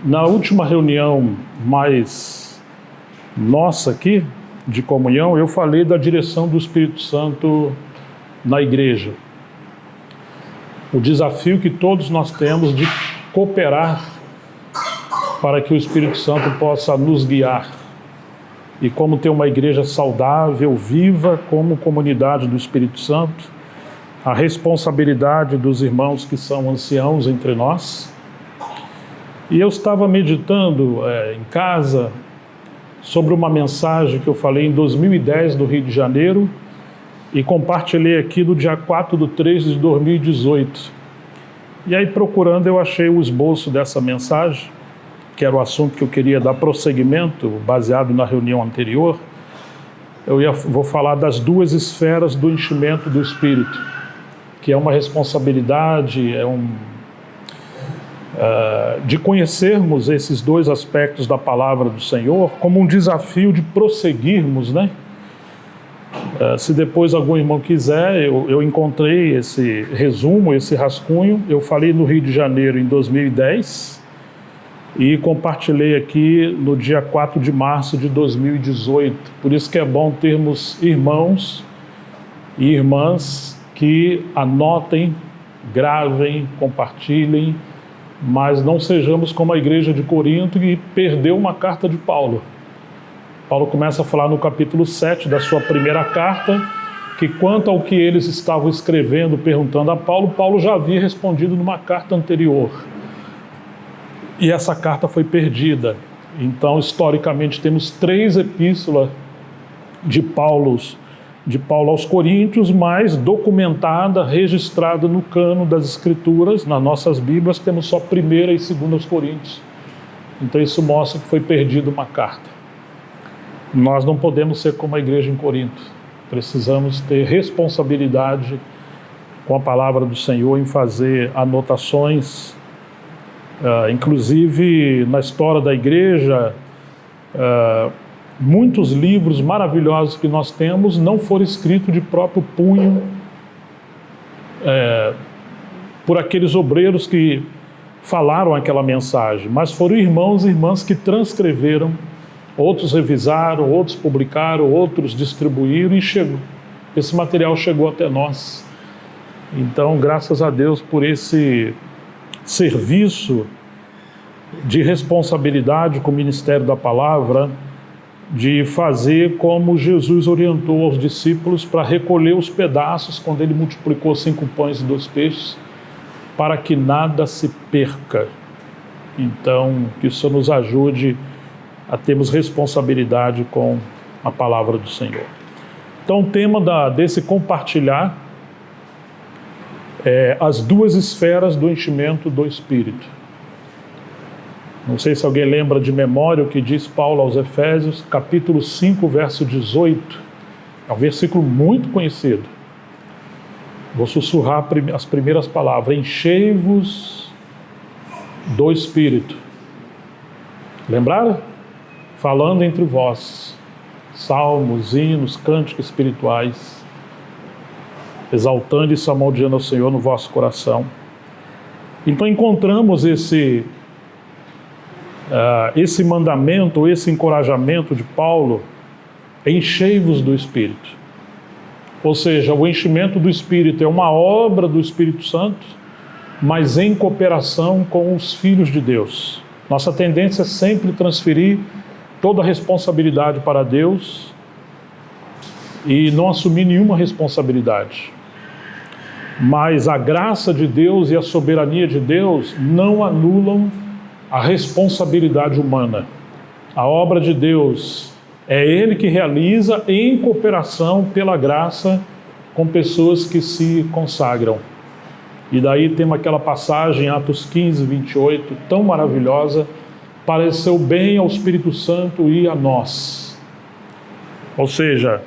Na última reunião mais nossa aqui, de comunhão, eu falei da direção do Espírito Santo na igreja. O desafio que todos nós temos de cooperar para que o Espírito Santo possa nos guiar. E como ter uma igreja saudável, viva, como comunidade do Espírito Santo, a responsabilidade dos irmãos que são anciãos entre nós. E eu estava meditando em casa sobre uma mensagem que eu falei em 2010 do Rio de Janeiro e compartilhei aqui no dia 4/3 de 2018. E aí, procurando, eu achei o esboço dessa mensagem, que era o assunto que eu queria dar prosseguimento, baseado na reunião anterior. Vou falar das duas esferas do enchimento do Espírito, que é uma responsabilidade, de conhecermos esses dois aspectos da palavra do Senhor como um desafio de prosseguirmos, né? Se depois algum irmão quiser, eu encontrei esse resumo, esse rascunho. Eu falei no Rio de Janeiro em 2010 e compartilhei aqui no dia 4 de março de 2018. Por isso que é bom termos irmãos e irmãs que anotem, gravem, compartilhem, mas não sejamos como a igreja de Corinto, que perdeu uma carta de Paulo. Paulo começa a falar no capítulo 7 da sua primeira carta, que quanto ao que eles estavam escrevendo, perguntando a Paulo, Paulo já havia respondido numa carta anterior. E essa carta foi perdida. Então, historicamente, temos 3 epístolas de Paulo aos Coríntios, mas documentada, registrada no cano das Escrituras. Nas nossas Bíblias temos só 1ª e 2ª aos Coríntios. Então isso mostra que foi perdida uma carta. Nós não podemos ser como a igreja em Corinto. Precisamos ter responsabilidade com a palavra do Senhor em fazer anotações. Inclusive, na história da igreja, muitos livros maravilhosos que nós temos não foram escritos de próprio punho por aqueles obreiros que falaram aquela mensagem, mas foram irmãos e irmãs que transcreveram, outros revisaram, outros publicaram, outros distribuíram e esse material chegou até nós. Então, graças a Deus por esse serviço de responsabilidade com o ministério da palavra, de fazer como Jesus orientou aos discípulos para recolher os pedaços quando ele multiplicou 5 pães e 2 peixes, para que nada se perca. Então, que isso nos ajude a termos responsabilidade com a palavra do Senhor. Então, o tema desse compartilhar é as duas esferas do enchimento do Espírito. Não sei se alguém lembra de memória o que diz Paulo aos Efésios, capítulo 5, verso 18. É um versículo muito conhecido. Vou sussurrar as primeiras palavras. Enchei-vos do Espírito. Lembraram? Falando entre vós, salmos, hinos, cânticos espirituais, exaltando e salmodiando ao Senhor no vosso coração. Então encontramos esse mandamento, esse encorajamento de Paulo, enchei-vos do Espírito. Ou seja, o enchimento do Espírito é uma obra do Espírito Santo, mas em cooperação com os filhos de Deus. Nossa tendência é sempre transferir toda a responsabilidade para Deus e não assumir nenhuma responsabilidade. Mas a graça de Deus e a soberania de Deus não anulam a responsabilidade humana. A obra de Deus é Ele que realiza em cooperação pela graça com pessoas que se consagram. E daí temos aquela passagem, Atos 15, 28, tão maravilhosa: pareceu bem ao Espírito Santo e a nós. Ou seja,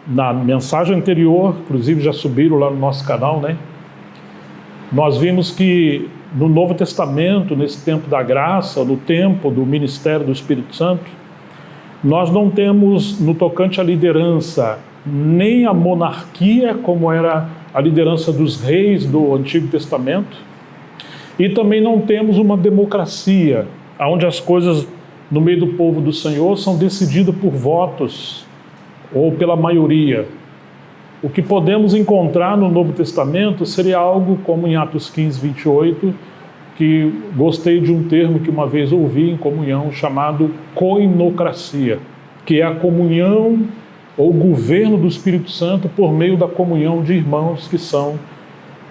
na mensagem anterior, inclusive já subiram lá no nosso canal, né? Nós vimos que no Novo Testamento, nesse tempo da graça, no tempo do ministério do Espírito Santo, nós não temos, no tocante à liderança, nem a monarquia, como era a liderança dos reis do Antigo Testamento, e também não temos uma democracia, onde as coisas no meio do povo do Senhor são decididas por votos ou pela maioria. O que podemos encontrar no Novo Testamento seria algo como em Atos 15, 28, que gostei de um termo que uma vez ouvi em comunhão, chamado koinocracia, que é a comunhão ou governo do Espírito Santo por meio da comunhão de irmãos que são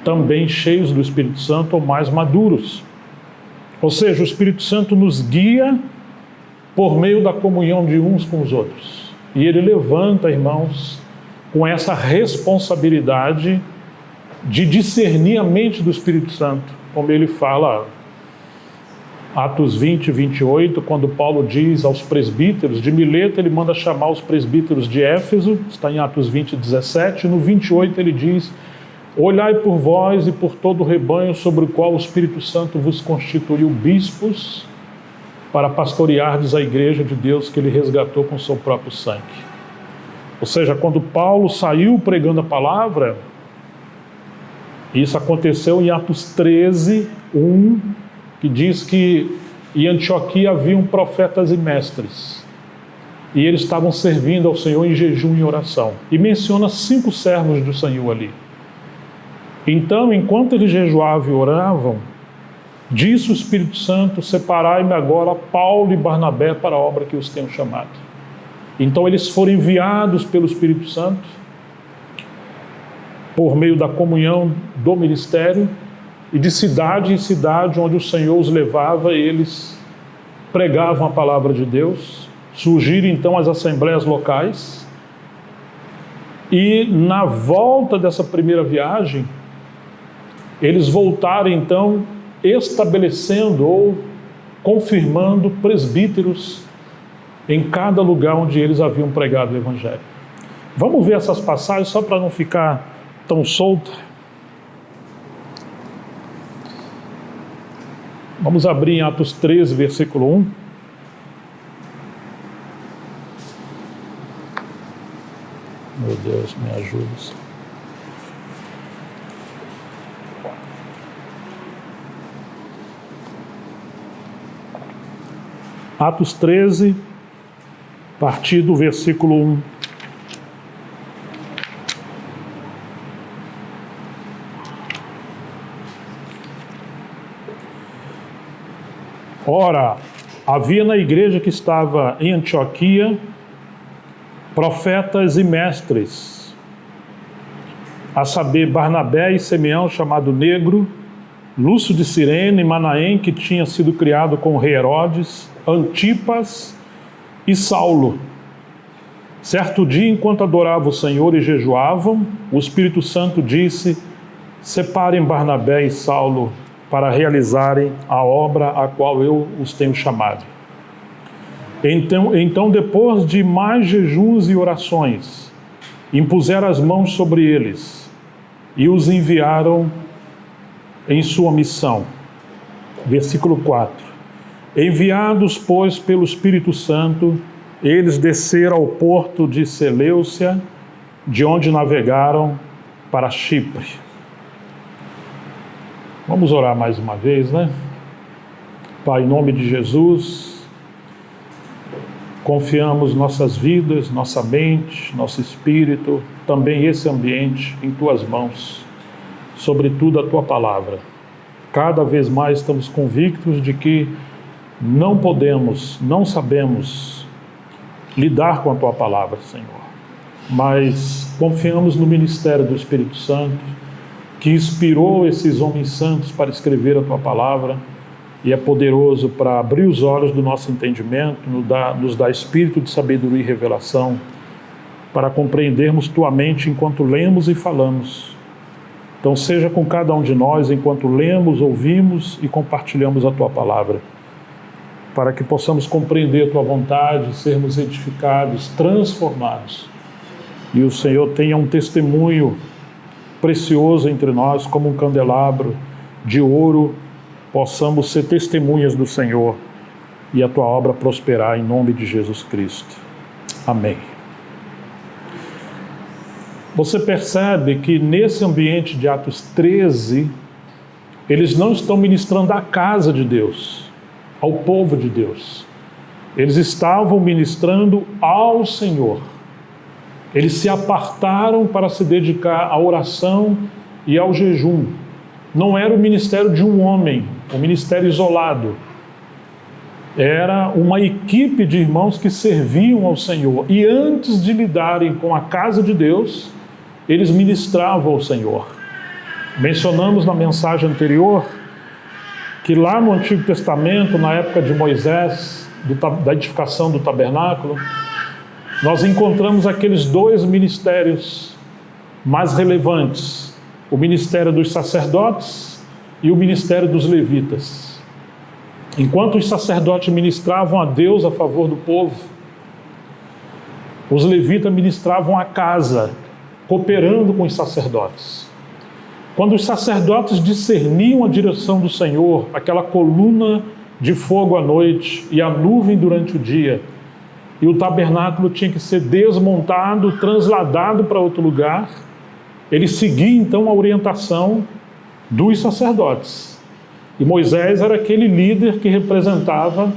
também cheios do Espírito Santo ou mais maduros. Ou seja, o Espírito Santo nos guia por meio da comunhão de uns com os outros. E ele levanta, irmãos, com essa responsabilidade de discernir a mente do Espírito Santo, como ele fala, Atos 20, 28, quando Paulo diz aos presbíteros de Mileto, ele manda chamar os presbíteros de Éfeso, está em Atos 20, 17, e no 28 ele diz: olhai por vós e por todo o rebanho sobre o qual o Espírito Santo vos constituiu bispos, para pastoreardes a igreja de Deus que ele resgatou com seu próprio sangue. Ou seja, quando Paulo saiu pregando a palavra, isso aconteceu em Atos 13, 1, que diz que em Antioquia haviam profetas e mestres, e eles estavam servindo ao Senhor em jejum e oração. E menciona 5 servos do Senhor ali. Então, enquanto eles jejuavam e oravam, disse o Espírito Santo: separai-me agora Paulo e Barnabé para a obra que os tenho chamado. Então eles foram enviados pelo Espírito Santo, por meio da comunhão do ministério, e de cidade em cidade onde o Senhor os levava, eles pregavam a palavra de Deus. Surgiram então as assembleias locais, e na volta dessa primeira viagem, eles voltaram então estabelecendo ou confirmando presbíteros em cada lugar onde eles haviam pregado o Evangelho. Vamos ver essas passagens só para não ficar tão solta. Vamos abrir em Atos 13, versículo 1. Meu Deus, me ajuda. Atos 13, a partir do versículo 1. Ora, havia na igreja que estava em Antioquia profetas e mestres, a saber, Barnabé e Simeão, chamado Negro, Lúcio de Cirene, Manaém, que tinha sido criado com o rei Herodes, Antipas e Saulo. Certo dia, enquanto adoravam o Senhor e jejuavam, o Espírito Santo disse: separem Barnabé e Saulo para realizarem a obra a qual eu os tenho chamado. Então, depois de mais jejuns e orações, impuseram as mãos sobre eles e os enviaram em sua missão. Versículo 4. Enviados, pois, pelo Espírito Santo, eles desceram ao porto de Seleucia, de onde navegaram para Chipre. Vamos orar mais uma vez, né? Pai, em nome de Jesus, confiamos nossas vidas, nossa mente, nosso espírito, também esse ambiente em Tuas mãos, sobretudo a Tua palavra. Cada vez mais estamos convictos de que não podemos, não sabemos lidar com a Tua palavra, Senhor, mas confiamos no ministério do Espírito Santo, que inspirou esses homens santos para escrever a Tua palavra, e é poderoso para abrir os olhos do nosso entendimento, nos dá espírito de sabedoria e revelação, para compreendermos Tua mente enquanto lemos e falamos. Então seja com cada um de nós enquanto lemos, ouvimos e compartilhamos a Tua palavra, para que possamos compreender a Tua vontade, sermos edificados, transformados, e o Senhor tenha um testemunho precioso entre nós, como um candelabro de ouro, possamos ser testemunhas do Senhor e a Tua obra prosperar em nome de Jesus Cristo. Amém. Você percebe que nesse ambiente de Atos 13, eles não estão ministrando a casa de Deus, ao povo de Deus. Eles estavam ministrando ao Senhor. Eles se apartaram para se dedicar à oração e ao jejum. Não era o ministério de um homem, um ministério isolado. Era uma equipe de irmãos que serviam ao Senhor. E antes de lidarem com a casa de Deus, eles ministravam ao Senhor. Mencionamos na mensagem anterior que lá no Antigo Testamento, na época de Moisés, da edificação do tabernáculo, nós encontramos aqueles dois ministérios mais relevantes: o ministério dos sacerdotes e o ministério dos levitas. Enquanto os sacerdotes ministravam a Deus a favor do povo, os levitas ministravam a casa, cooperando com os sacerdotes. Quando os sacerdotes discerniam a direção do Senhor, aquela coluna de fogo à noite e a nuvem durante o dia, e o tabernáculo tinha que ser desmontado, transladado para outro lugar, eles seguiam então a orientação dos sacerdotes. E Moisés era aquele líder que representava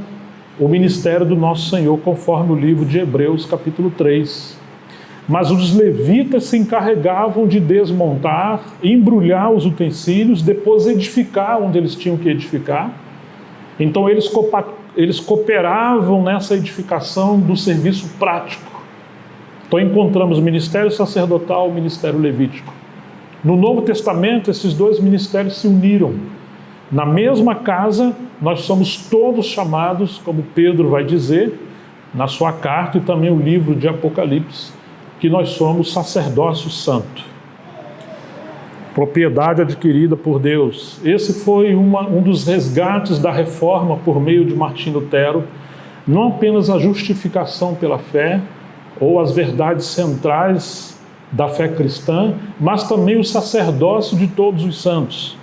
o ministério do nosso Senhor, conforme o livro de Hebreus, capítulo 3. Mas os levitas se encarregavam de desmontar, embrulhar os utensílios, depois edificar onde eles tinham que edificar. Então eles cooperavam nessa edificação do serviço prático. Então encontramos o ministério sacerdotal e o ministério levítico. No Novo Testamento, esses dois ministérios se uniram. Na mesma casa, nós somos todos chamados, como Pedro vai dizer, na sua carta e também o livro de Apocalipse, que nós somos sacerdócio santo, propriedade adquirida por Deus. Esse foi um dos resgates da reforma por meio de Martim Lutero, não apenas a justificação pela fé, ou as verdades centrais da fé cristã, mas também o sacerdócio de todos os santos,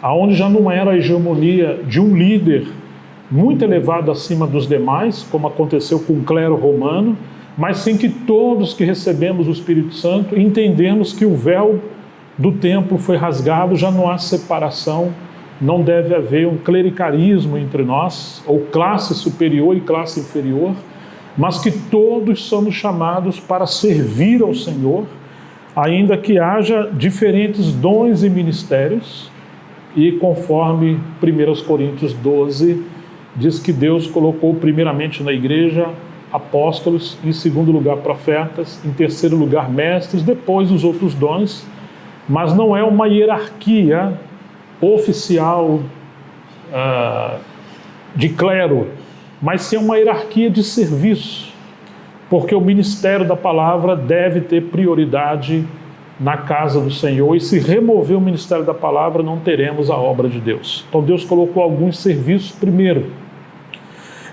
aonde já não era a hegemonia de um líder muito elevado acima dos demais, como aconteceu com o clero romano, mas sem que todos que recebemos o Espírito Santo entendemos que o véu do templo foi rasgado, já não há separação, não deve haver um clericarismo entre nós, ou classe superior e classe inferior, mas que todos somos chamados para servir ao Senhor, ainda que haja diferentes dons e ministérios, e conforme 1 Coríntios 12, diz que Deus colocou primeiramente na igreja apóstolos, em segundo lugar profetas, em terceiro lugar mestres, depois os outros dons, mas não é uma hierarquia oficial de clero, mas sim uma hierarquia de serviço, porque o ministério da palavra deve ter prioridade na casa do Senhor, e se remover o ministério da palavra, não teremos a obra de Deus. Então Deus colocou alguns serviços primeiro.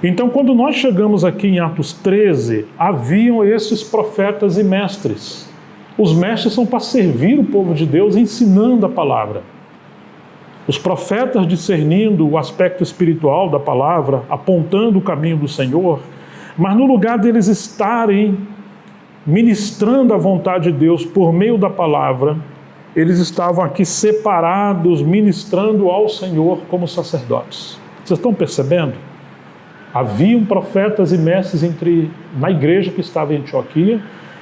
Então, quando nós chegamos aqui em Atos 13, haviam esses profetas e mestres. Os mestres são para servir o povo de Deus, ensinando a palavra. Os profetas discernindo o aspecto espiritual da palavra, apontando o caminho do Senhor, mas no lugar deles estarem ministrando a vontade de Deus por meio da palavra, eles estavam aqui separados, ministrando ao Senhor como sacerdotes. Vocês estão percebendo? Haviam profetas e mestres na igreja que estava em Antioquia,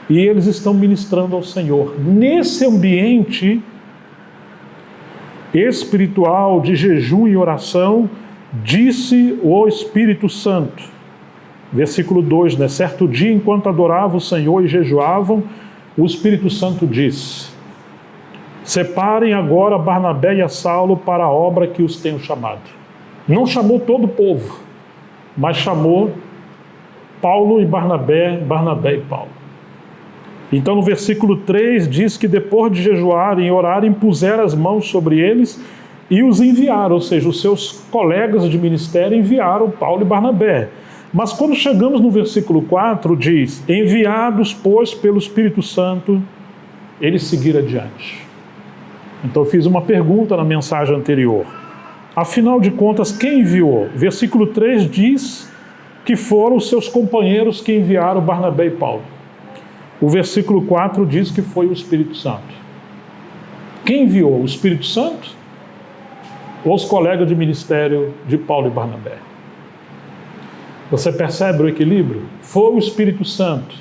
e eles estão ministrando ao Senhor. Nesse ambiente espiritual de jejum e oração, disse o Espírito Santo, versículo 2, né? Certo dia, enquanto adoravam o Senhor e jejuavam, o Espírito Santo disse: separem agora Barnabé e a Saulo para a obra que os tenho chamado. Não chamou todo o povo, mas chamou Paulo e Barnabé, Barnabé e Paulo. Então no versículo 3 diz que depois de jejuarem e orarem, puseram as mãos sobre eles e os enviaram, ou seja, os seus colegas de ministério enviaram Paulo e Barnabé. Mas quando chegamos no versículo 4, diz: enviados, pois, pelo Espírito Santo, eles seguiram adiante. Então eu fiz uma pergunta na mensagem anterior. Afinal de contas, quem enviou? Versículo 3 diz que foram os seus companheiros que enviaram Barnabé e Paulo. O versículo 4 diz que foi o Espírito Santo. Quem enviou? O Espírito Santo ou os colegas de ministério de Paulo e Barnabé? Você percebe o equilíbrio? Foi o Espírito Santo,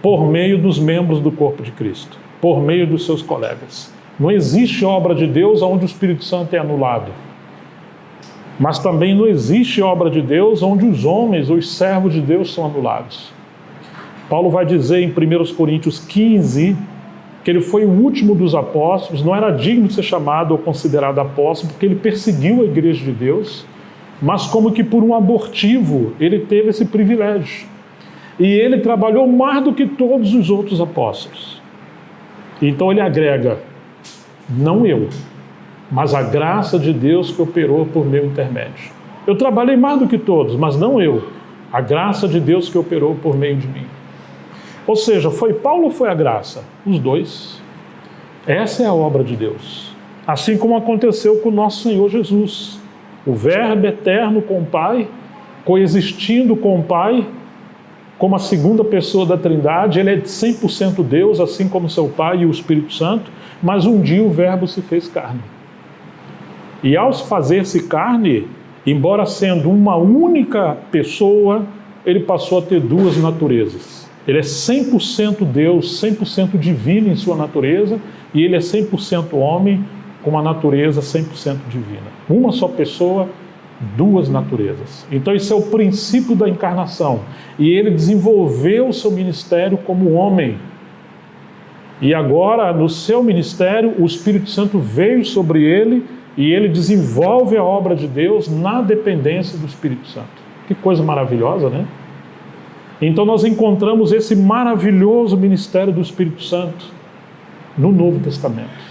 por meio dos membros do corpo de Cristo, por meio dos seus colegas. Não existe obra de Deus onde o Espírito Santo é anulado. Mas também não existe obra de Deus onde os homens, os servos de Deus, são anulados. Paulo vai dizer em 1 Coríntios 15 que ele foi o último dos apóstolos, não era digno de ser chamado ou considerado apóstolo, porque ele perseguiu a igreja de Deus, mas como que por um abortivo ele teve esse privilégio. E ele trabalhou mais do que todos os outros apóstolos. Então ele agrega, não eu, mas a graça de Deus que operou por meu intermédio. Eu trabalhei mais do que todos, mas não eu, a graça de Deus que operou por meio de mim. Ou seja, foi Paulo ou foi a graça? Os dois. Essa é a obra de Deus. Assim como aconteceu com o nosso Senhor Jesus. O Verbo eterno com o Pai, coexistindo com o Pai, como a segunda pessoa da Trindade. Ele é 100% Deus, assim como seu Pai e o Espírito Santo, mas um dia o Verbo se fez carne. E ao fazer-se carne, embora sendo uma única pessoa, ele passou a ter duas naturezas. Ele é 100% Deus, 100% divino em sua natureza, e ele é 100% homem, com uma natureza 100% divina. Uma só pessoa, duas naturezas. Então esse é o princípio da encarnação. E ele desenvolveu o seu ministério como homem. E agora, no seu ministério, o Espírito Santo veio sobre ele e ele desenvolve a obra de Deus na dependência do Espírito Santo. Que coisa maravilhosa, né? Então nós encontramos esse maravilhoso ministério do Espírito Santo no Novo Testamento.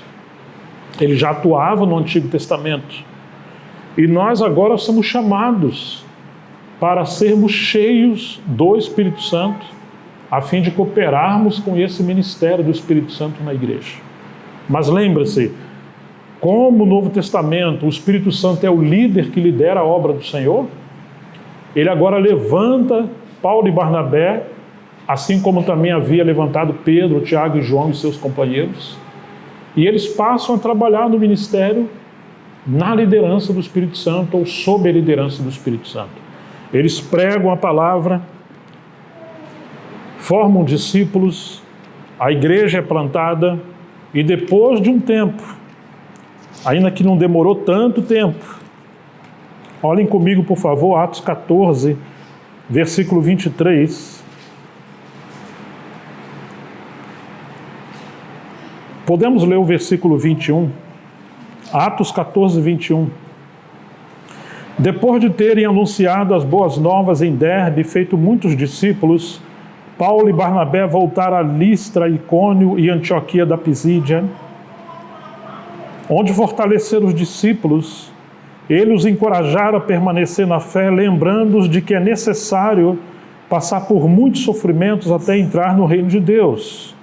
Ele já atuava no Antigo Testamento. E nós agora somos chamados para sermos cheios do Espírito Santo, a fim de cooperarmos com esse ministério do Espírito Santo na igreja. Mas lembre-se, como no Novo Testamento o Espírito Santo é o líder que lidera a obra do Senhor, ele agora levanta Paulo e Barnabé, assim como também havia levantado Pedro, Tiago e João e seus companheiros, e eles passam a trabalhar no ministério na liderança do Espírito Santo ou sob a liderança do Espírito Santo. Eles pregam a palavra, formam discípulos, a igreja é plantada e depois de um tempo, ainda que não demorou tanto tempo, olhem comigo por favor, Atos 14, versículo 23. Podemos ler o versículo 21. Atos 14, 21. Depois de terem anunciado as boas novas em Derbe e feito muitos discípulos, Paulo e Barnabé voltaram a Listra, Icônio e Antioquia da Pisídia, onde fortaleceram os discípulos. Ele os encorajaram a permanecer na fé, lembrando-os de que é necessário passar por muitos sofrimentos até entrar no reino de Deus.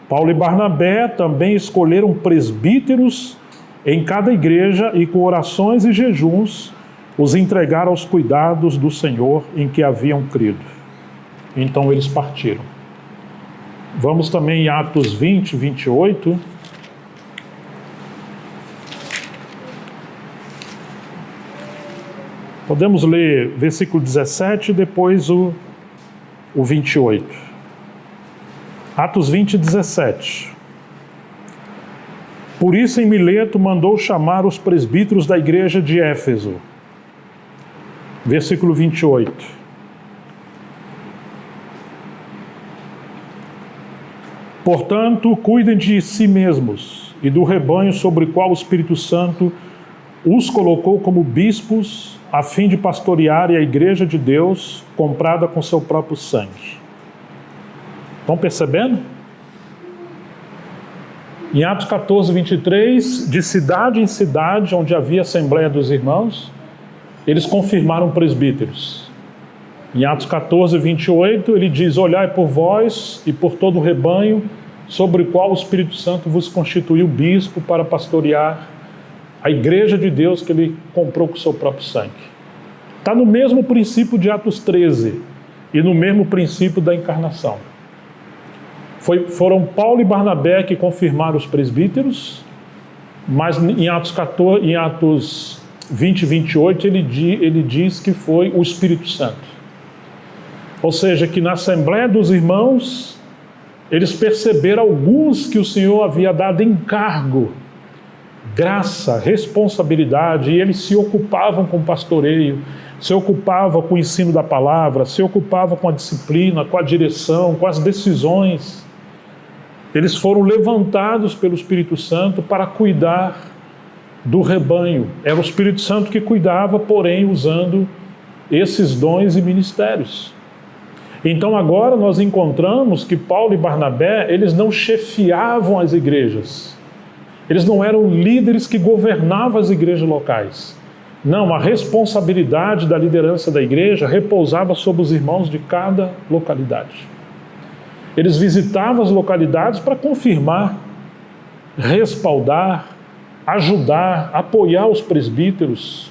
Paulo e Barnabé também escolheram presbíteros em cada igreja e com orações e jejuns os entregaram aos cuidados do Senhor em que haviam crido. Então eles partiram. Vamos também em Atos 20, 28. Podemos ler versículo 17 e depois o 28. Atos 20, 17. Por isso em Mileto mandou chamar os presbíteros da igreja de Éfeso. Versículo 28. Portanto, cuidem de si mesmos e do rebanho sobre o qual o Espírito Santo os colocou como bispos, a fim de pastorearem a igreja de Deus, comprada com seu próprio sangue. Estão percebendo? Em Atos 14, 23, de cidade em cidade, onde havia Assembleia dos Irmãos, eles confirmaram presbíteros. Em Atos 14, 28, ele diz, olhai por vós e por todo o rebanho, sobre o qual o Espírito Santo vos constituiu bispo para pastorear a igreja de Deus que ele comprou com o seu próprio sangue. Está no mesmo princípio de Atos 13 e no mesmo princípio da encarnação. Foram Paulo e Barnabé que confirmaram os presbíteros, mas em Atos 20 e 28 ele diz que foi o Espírito Santo. Ou seja, que na Assembleia dos Irmãos, eles perceberam alguns que o Senhor havia dado encargo, graça, responsabilidade, e eles se ocupavam com o pastoreio, se ocupavam com o ensino da palavra, se ocupavam com a disciplina, com a direção, com as decisões. Eles foram levantados pelo Espírito Santo para cuidar do rebanho. Era o Espírito Santo que cuidava, porém usando esses dons e ministérios. Então agora nós encontramos que Paulo e Barnabé, eles não chefiavam as igrejas. Eles não eram líderes que governavam as igrejas locais. Não, a responsabilidade da liderança da igreja repousava sobre os irmãos de cada localidade. Eles visitavam as localidades para confirmar, respaldar, ajudar, apoiar os presbíteros,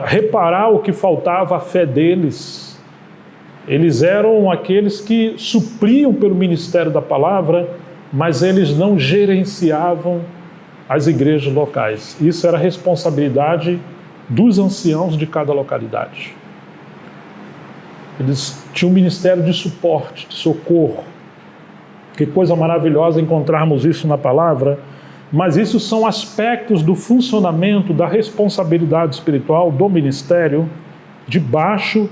reparar o que faltava à fé deles. Eles eram aqueles que supriam pelo ministério da palavra, mas eles não gerenciavam as igrejas locais. Isso era responsabilidade dos anciãos de cada localidade. Eles tinham um ministério de suporte, de socorro. Que coisa maravilhosa encontrarmos isso na palavra, mas isso são aspectos do funcionamento da responsabilidade espiritual do ministério debaixo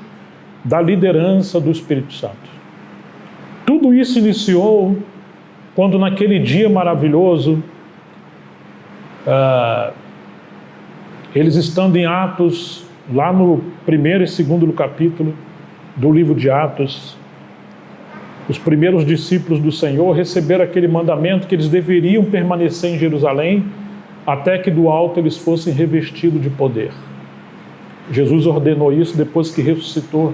da liderança do Espírito Santo. Tudo isso iniciou quando naquele dia maravilhoso, eles estando em Atos, lá no 1º e 2º capítulo do livro de Atos, os primeiros discípulos do Senhor receberam aquele mandamento que eles deveriam permanecer em Jerusalém até que do alto eles fossem revestidos de poder. Jesus ordenou isso depois que ressuscitou.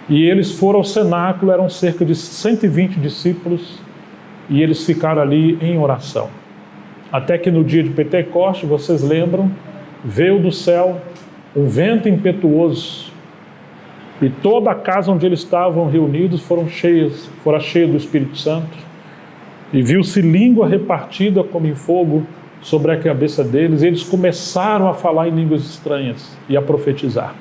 E eles foram ao cenáculo, eram cerca de 120 discípulos, e eles ficaram ali em oração. Até que no dia de Pentecostes, vocês lembram, veio do céu um vento impetuoso, e toda a casa onde eles estavam reunidos foram cheias do Espírito Santo, e viu-se língua repartida como em fogo sobre a cabeça deles, e eles começaram a falar em línguas estranhas e a profetizar.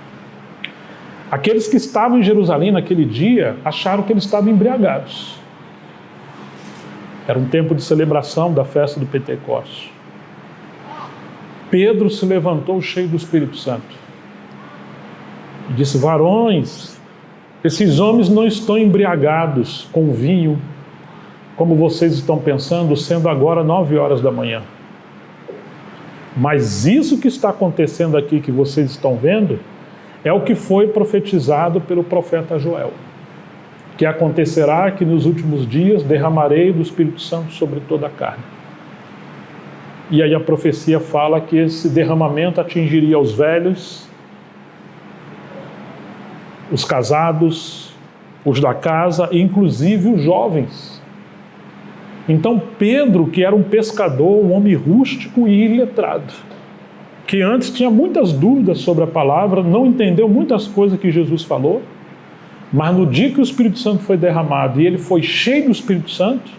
Aqueles que estavam em Jerusalém naquele dia acharam que eles estavam embriagados. Era um tempo de celebração da festa do Pentecostes. Pedro se levantou cheio do Espírito Santo e disse: varões, esses homens não estão embriagados com vinho, como vocês estão pensando, sendo agora 9 horas da manhã. Mas isso que está acontecendo aqui, que vocês estão vendo, é o que foi profetizado pelo profeta Joel, que acontecerá que nos últimos dias derramarei do Espírito Santo sobre toda a carne. E aí a profecia fala que esse derramamento atingiria os velhos, os casados, os da casa, e inclusive os jovens. Então Pedro, que era um pescador, um homem rústico e iletrado, que antes tinha muitas dúvidas sobre a palavra, não entendeu muitas coisas que Jesus falou, mas no dia que o Espírito Santo foi derramado e ele foi cheio do Espírito Santo,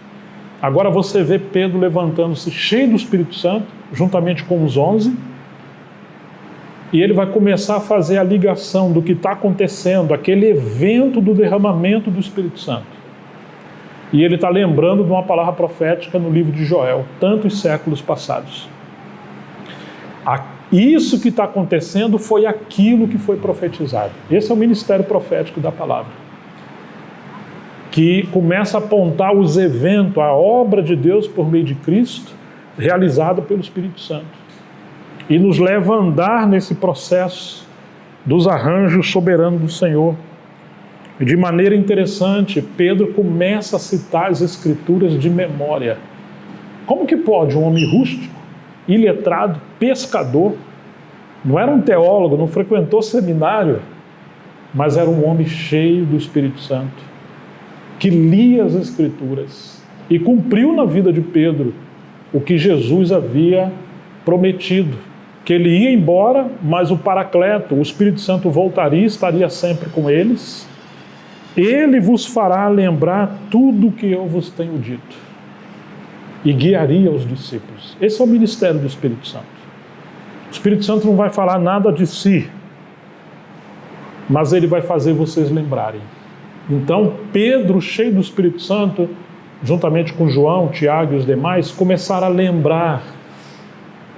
agora você vê Pedro levantando-se cheio do Espírito Santo, juntamente com os 11, e ele vai começar a fazer a ligação do que está acontecendo, aquele evento do derramamento do Espírito Santo. E ele está lembrando de uma palavra profética no livro de Joel, tantos séculos passados. Isso que está acontecendo foi aquilo que foi profetizado. Esse é o ministério profético da palavra, que começa a apontar os eventos, a obra de Deus por meio de Cristo, realizada pelo Espírito Santo, e nos leva a andar nesse processo dos arranjos soberanos do Senhor. E de maneira interessante, Pedro começa a citar as Escrituras de memória. Como que pode um homem rústico, iletrado, pescador, não era um teólogo, não frequentou seminário, mas era um homem cheio do Espírito Santo, que lia as Escrituras e cumpriu na vida de Pedro o que Jesus havia prometido, que ele ia embora, mas o Paracleto, o Espírito Santo voltaria e estaria sempre com eles. Ele vos fará lembrar tudo o que eu vos tenho dito e guiaria os discípulos. Esse é o ministério do Espírito Santo. O Espírito Santo não vai falar nada de si. mas ele vai fazer vocês lembrarem. Então Pedro, cheio do Espírito Santo, juntamente com João, Tiago e os demais, começaram a lembrar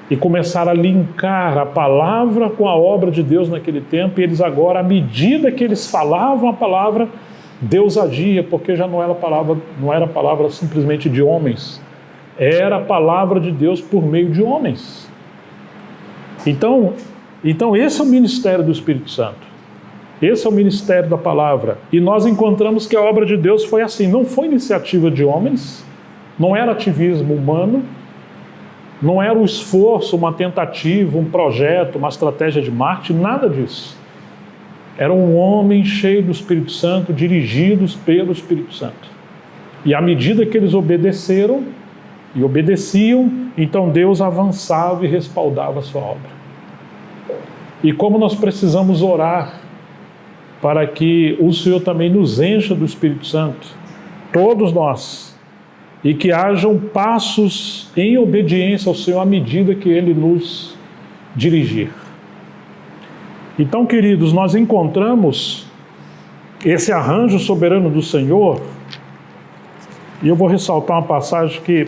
e começaram a linkar a palavra com a obra de Deus naquele tempo, e eles agora, à medida que eles falavam a palavra, Deus agia, porque já não era palavra simplesmente de homens, era a palavra de Deus por meio de homens. Então esse é o ministério do Espírito Santo. Esse é o ministério da palavra. E nós encontramos que a obra de Deus foi assim, não foi iniciativa de homens, não era ativismo humano, não era um esforço, uma tentativa, um projeto, uma estratégia de marketing, nada disso. Era um homem cheio do Espírito Santo, dirigidos pelo Espírito Santo. E à medida que eles obedeceram e obedeciam, então Deus avançava e respaldava a sua obra. E como nós precisamos orar para que o Senhor também nos encha do Espírito Santo, todos nós, e que hajam passos em obediência ao Senhor à medida que Ele nos dirigir. Então, queridos, nós encontramos esse arranjo soberano do Senhor, e eu vou ressaltar uma passagem que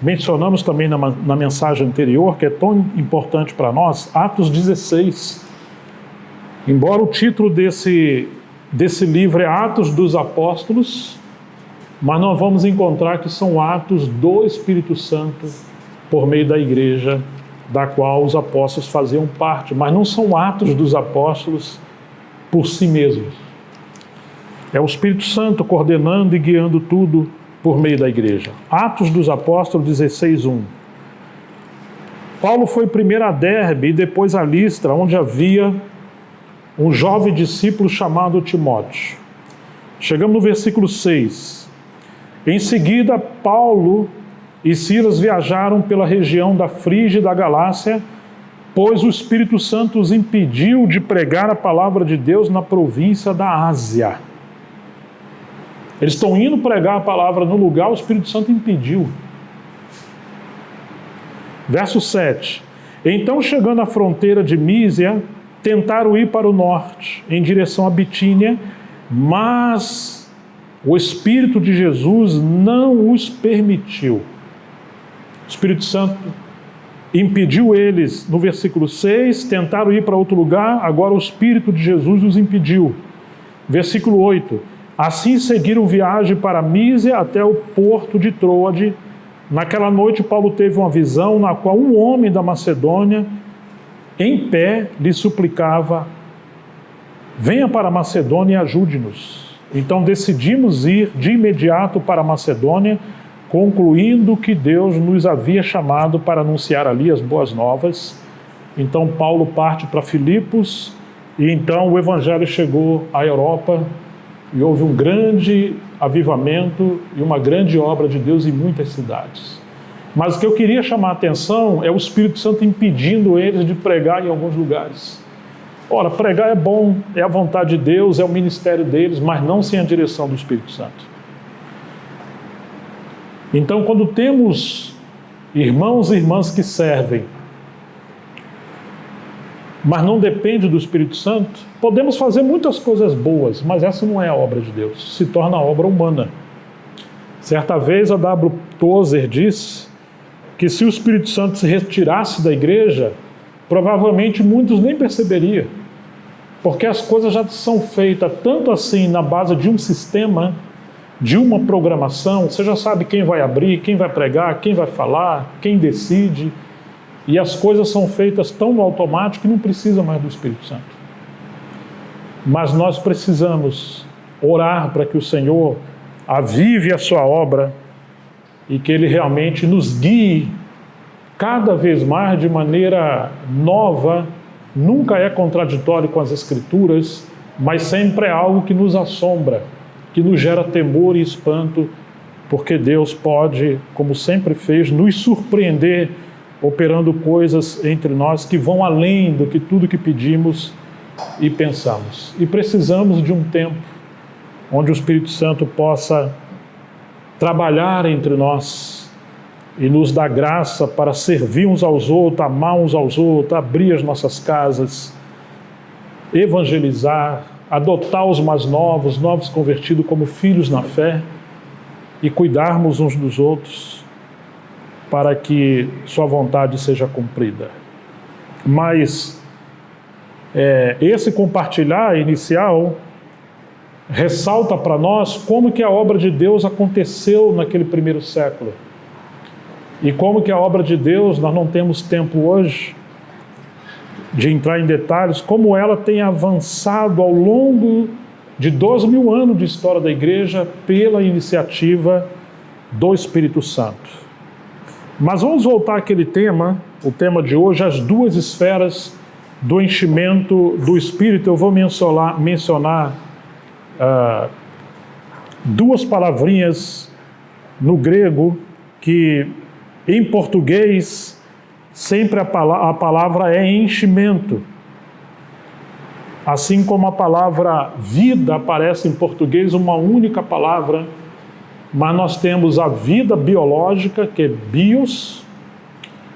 mencionamos também na mensagem anterior, que é tão importante para nós, Atos 16. Embora o título desse livro é Atos dos Apóstolos, mas nós vamos encontrar que são atos do Espírito Santo por meio da igreja, da qual os apóstolos faziam parte, mas não são atos dos apóstolos por si mesmos. É o Espírito Santo coordenando e guiando tudo por meio da igreja. Atos dos Apóstolos 16:1. Paulo foi primeiro a Derbe e depois a Listra, onde havia um jovem discípulo chamado Timóteo. Chegamos no versículo 6. Em seguida, Paulo e Silas viajaram pela região da Frígia e da Galácia, pois o Espírito Santo os impediu de pregar a palavra de Deus na província da Ásia. Eles estão indo pregar a palavra no lugar, o Espírito Santo impediu. Verso 7. Então, chegando à fronteira de Mísia, tentaram ir para o norte, em direção a Bitínia, mas o Espírito de Jesus não os permitiu. O Espírito Santo impediu eles, no versículo 6, tentaram ir para outro lugar, agora o Espírito de Jesus os impediu. Versículo 8, assim seguiram viagem para Mísia até o porto de Troade. Naquela noite Paulo teve uma visão na qual um homem da Macedônia, em pé, lhe suplicava: venha para a Macedônia e ajude-nos. Então decidimos ir de imediato para a Macedônia, concluindo que Deus nos havia chamado para anunciar ali as boas novas. Então Paulo parte para Filipos, e então o Evangelho chegou à Europa, e houve um grande avivamento e uma grande obra de Deus em muitas cidades. Mas o que eu queria chamar a atenção é o Espírito Santo impedindo eles de pregar em alguns lugares. Ora, pregar é bom, é a vontade de Deus, é o ministério deles, mas não sem a direção do Espírito Santo. Então, quando temos irmãos e irmãs que servem, mas não depende do Espírito Santo, podemos fazer muitas coisas boas, mas essa não é a obra de Deus, se torna a obra humana. Certa vez a W. Tozer disse que se o Espírito Santo se retirasse da igreja, provavelmente muitos nem perceberiam, porque as coisas já são feitas tanto assim na base de um sistema, de uma programação. Você já sabe quem vai abrir, quem vai pregar, quem vai falar, quem decide, e as coisas são feitas tão no automático que não precisa mais do Espírito Santo. Mas nós precisamos orar para que o Senhor avive a sua obra e que Ele realmente nos guie cada vez mais de maneira nova. Nunca é contraditório com as Escrituras, mas sempre é algo que nos assombra, que nos gera temor e espanto, porque Deus pode, como sempre fez, nos surpreender, operando coisas entre nós que vão além do que tudo que pedimos e pensamos. E precisamos de um tempo onde o Espírito Santo possa trabalhar entre nós e nos dar graça para servir uns aos outros, amar uns aos outros, abrir as nossas casas, evangelizar, adotar os mais novos, novos convertidos como filhos na fé e cuidarmos uns dos outros para que sua vontade seja cumprida. Mas esse compartilhar inicial ressalta para nós como que a obra de Deus aconteceu naquele primeiro século. E como que a obra de Deus, nós não temos tempo hoje de entrar em detalhes, como ela tem avançado ao longo de 2000 anos de história da igreja pela iniciativa do Espírito Santo. Mas vamos voltar àquele tema, o tema de hoje, as duas esferas do enchimento do Espírito. Eu vou mencionar duas palavrinhas no grego que em português sempre a palavra é enchimento. Assim como a palavra vida aparece em português uma única palavra, mas nós temos a vida biológica, que é bios,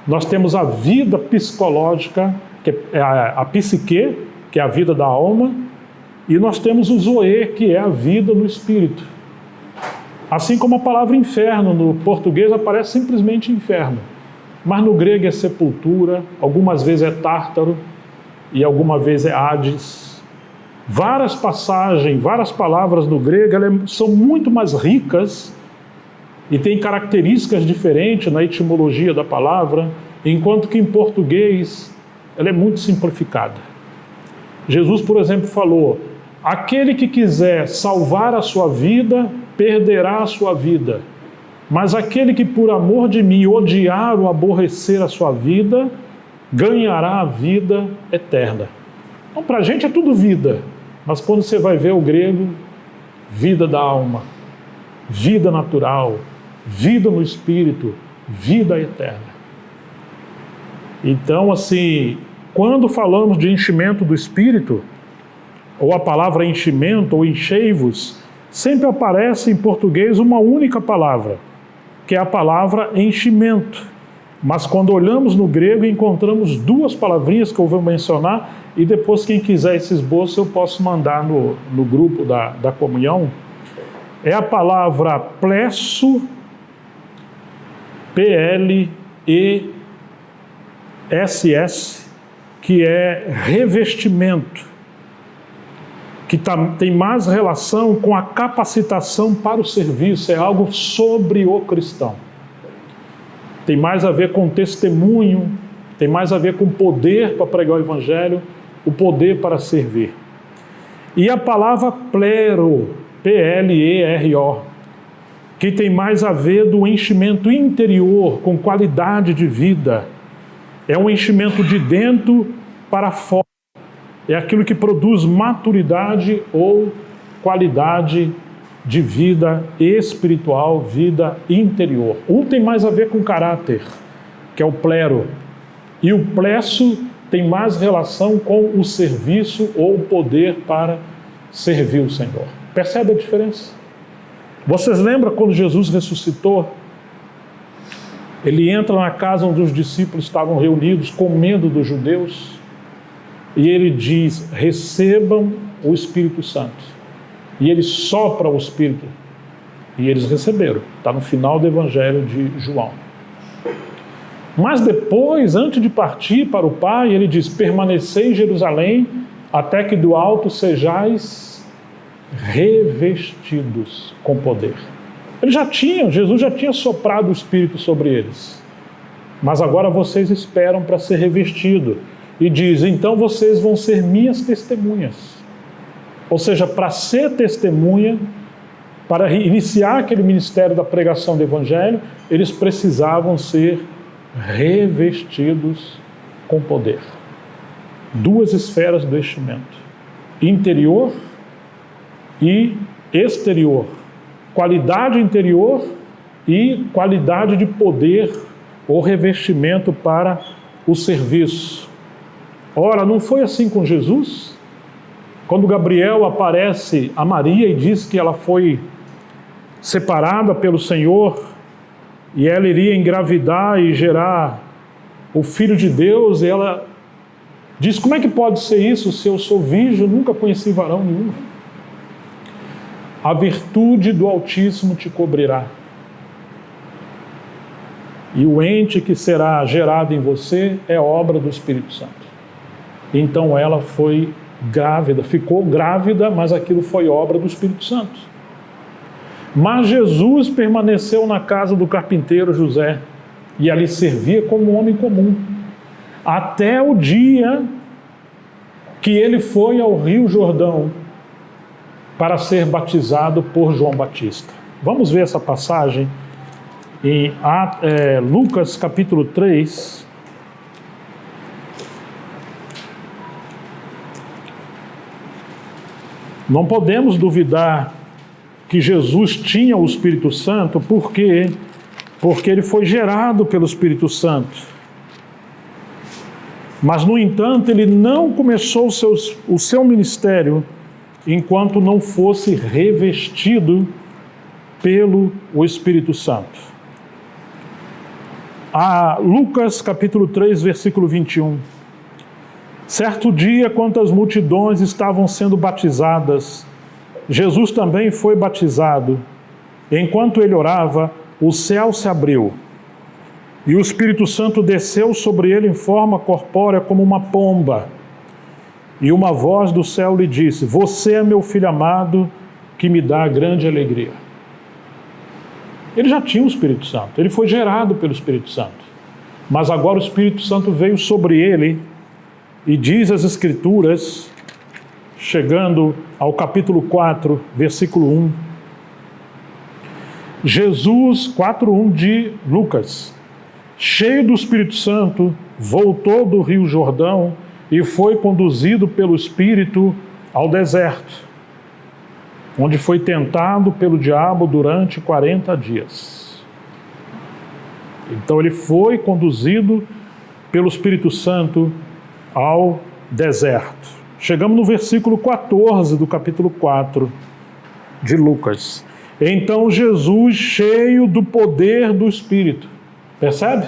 nós temos a vida psicológica, que é a psique, que é a vida da alma, e nós temos o zoe, que é a vida no espírito. Assim como a palavra inferno no português aparece simplesmente inferno, mas no grego é sepultura, algumas vezes é tártaro e algumas vezes é Hades. Várias passagens, várias palavras no grego, elas são muito mais ricas e têm características diferentes na etimologia da palavra, enquanto que em português ela é muito simplificada. Jesus, por exemplo, falou: aquele que quiser salvar a sua vida, perderá a sua vida. Mas aquele que por amor de mim odiar ou aborrecer a sua vida, ganhará a vida eterna. Então, para a gente é tudo vida, mas quando você vai ver o grego, vida da alma, vida natural, vida no espírito, vida eterna. Então, assim, quando falamos de enchimento do espírito, ou a palavra enchimento ou enchei-vos, sempre aparece em português uma única palavra, que é a palavra enchimento. Mas quando olhamos no grego, encontramos duas palavrinhas que eu vou mencionar, e depois quem quiser esse esboço eu posso mandar no grupo da comunhão. É a palavra plesso, P-L-E-S-S, que é revestimento, que tem mais relação com a capacitação para o serviço, é algo sobre o cristão. Tem mais a ver com testemunho, tem mais a ver com poder para pregar o evangelho, o poder para servir. E a palavra plero, P-L-E-R-O, que tem mais a ver do enchimento interior, com qualidade de vida. É um enchimento de dentro para fora. É aquilo que produz maturidade ou qualidade de vida espiritual, vida interior. Um tem mais a ver com caráter, que é o plero. E o plesso tem mais relação com o serviço ou o poder para servir o Senhor. Percebe a diferença? Vocês lembram quando Jesus ressuscitou? Ele entra na casa onde os discípulos estavam reunidos, com medo dos judeus, e ele diz: recebam o Espírito Santo. E ele sopra o Espírito. E eles receberam. Está no final do Evangelho de João. Mas depois, antes de partir para o Pai, ele diz: permanecei em Jerusalém, até que do alto sejais revestidos com poder. Jesus já tinha soprado o Espírito sobre eles. Mas agora vocês esperam para ser revestido. E diz: então vocês vão ser minhas testemunhas. Ou seja, para ser testemunha, para iniciar aquele ministério da pregação do Evangelho, eles precisavam ser revestidos com poder. Duas esferas do enchimento: interior e exterior. Qualidade interior e qualidade de poder ou revestimento para o serviço. Ora, não foi assim com Jesus? Quando Gabriel aparece a Maria e diz que ela foi separada pelo Senhor e ela iria engravidar e gerar o Filho de Deus, e ela Diz, como é que pode ser isso se eu sou virgem, nunca conheci varão nenhum? A virtude do Altíssimo te cobrirá. E o ente que será gerado em você é obra do Espírito Santo. Então ela foi grávida, ficou grávida, mas aquilo foi obra do Espírito Santo. Mas Jesus permaneceu na casa do carpinteiro José e ali servia como um homem comum, até o dia que ele foi ao Rio Jordão para ser batizado por João Batista. Vamos ver essa passagem em Lucas capítulo 3. Não podemos duvidar que Jesus tinha o Espírito Santo, porque ele foi gerado pelo Espírito Santo. Mas, no entanto, ele não começou o seu ministério enquanto não fosse revestido pelo Espírito Santo. Lucas capítulo 3, versículo 21. Certo dia, quando as multidões estavam sendo batizadas, Jesus também foi batizado. Enquanto ele orava, o céu se abriu e o Espírito Santo desceu sobre ele em forma corpórea como uma pomba. E uma voz do céu lhe disse: você é meu filho amado, que me dá grande alegria. Ele já tinha o Espírito Santo, ele foi gerado pelo Espírito Santo. Mas agora o Espírito Santo veio sobre ele e diz as Escrituras, chegando ao capítulo 4, versículo 1. Jesus, 4:1 de Lucas, cheio do Espírito Santo, voltou do Rio Jordão e foi conduzido pelo Espírito ao deserto, onde foi tentado pelo diabo durante 40 dias. Então ele foi conduzido pelo Espírito Santo ao deserto. Chegamos no versículo 14 do capítulo 4 de Lucas. Então Jesus, cheio do poder do Espírito, percebe?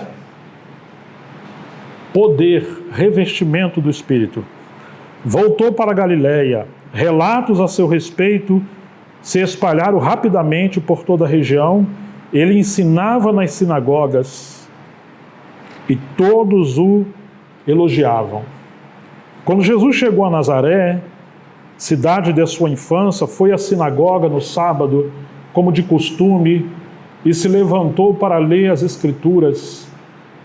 Poder, revestimento do Espírito, voltou para a Galileia. Relatos a seu respeito se espalharam rapidamente por toda a região. Ele ensinava nas sinagogas e todos o elogiavam. Quando Jesus chegou a Nazaré, cidade de sua infância, foi à sinagoga no sábado, como de costume, e se levantou para ler as Escrituras.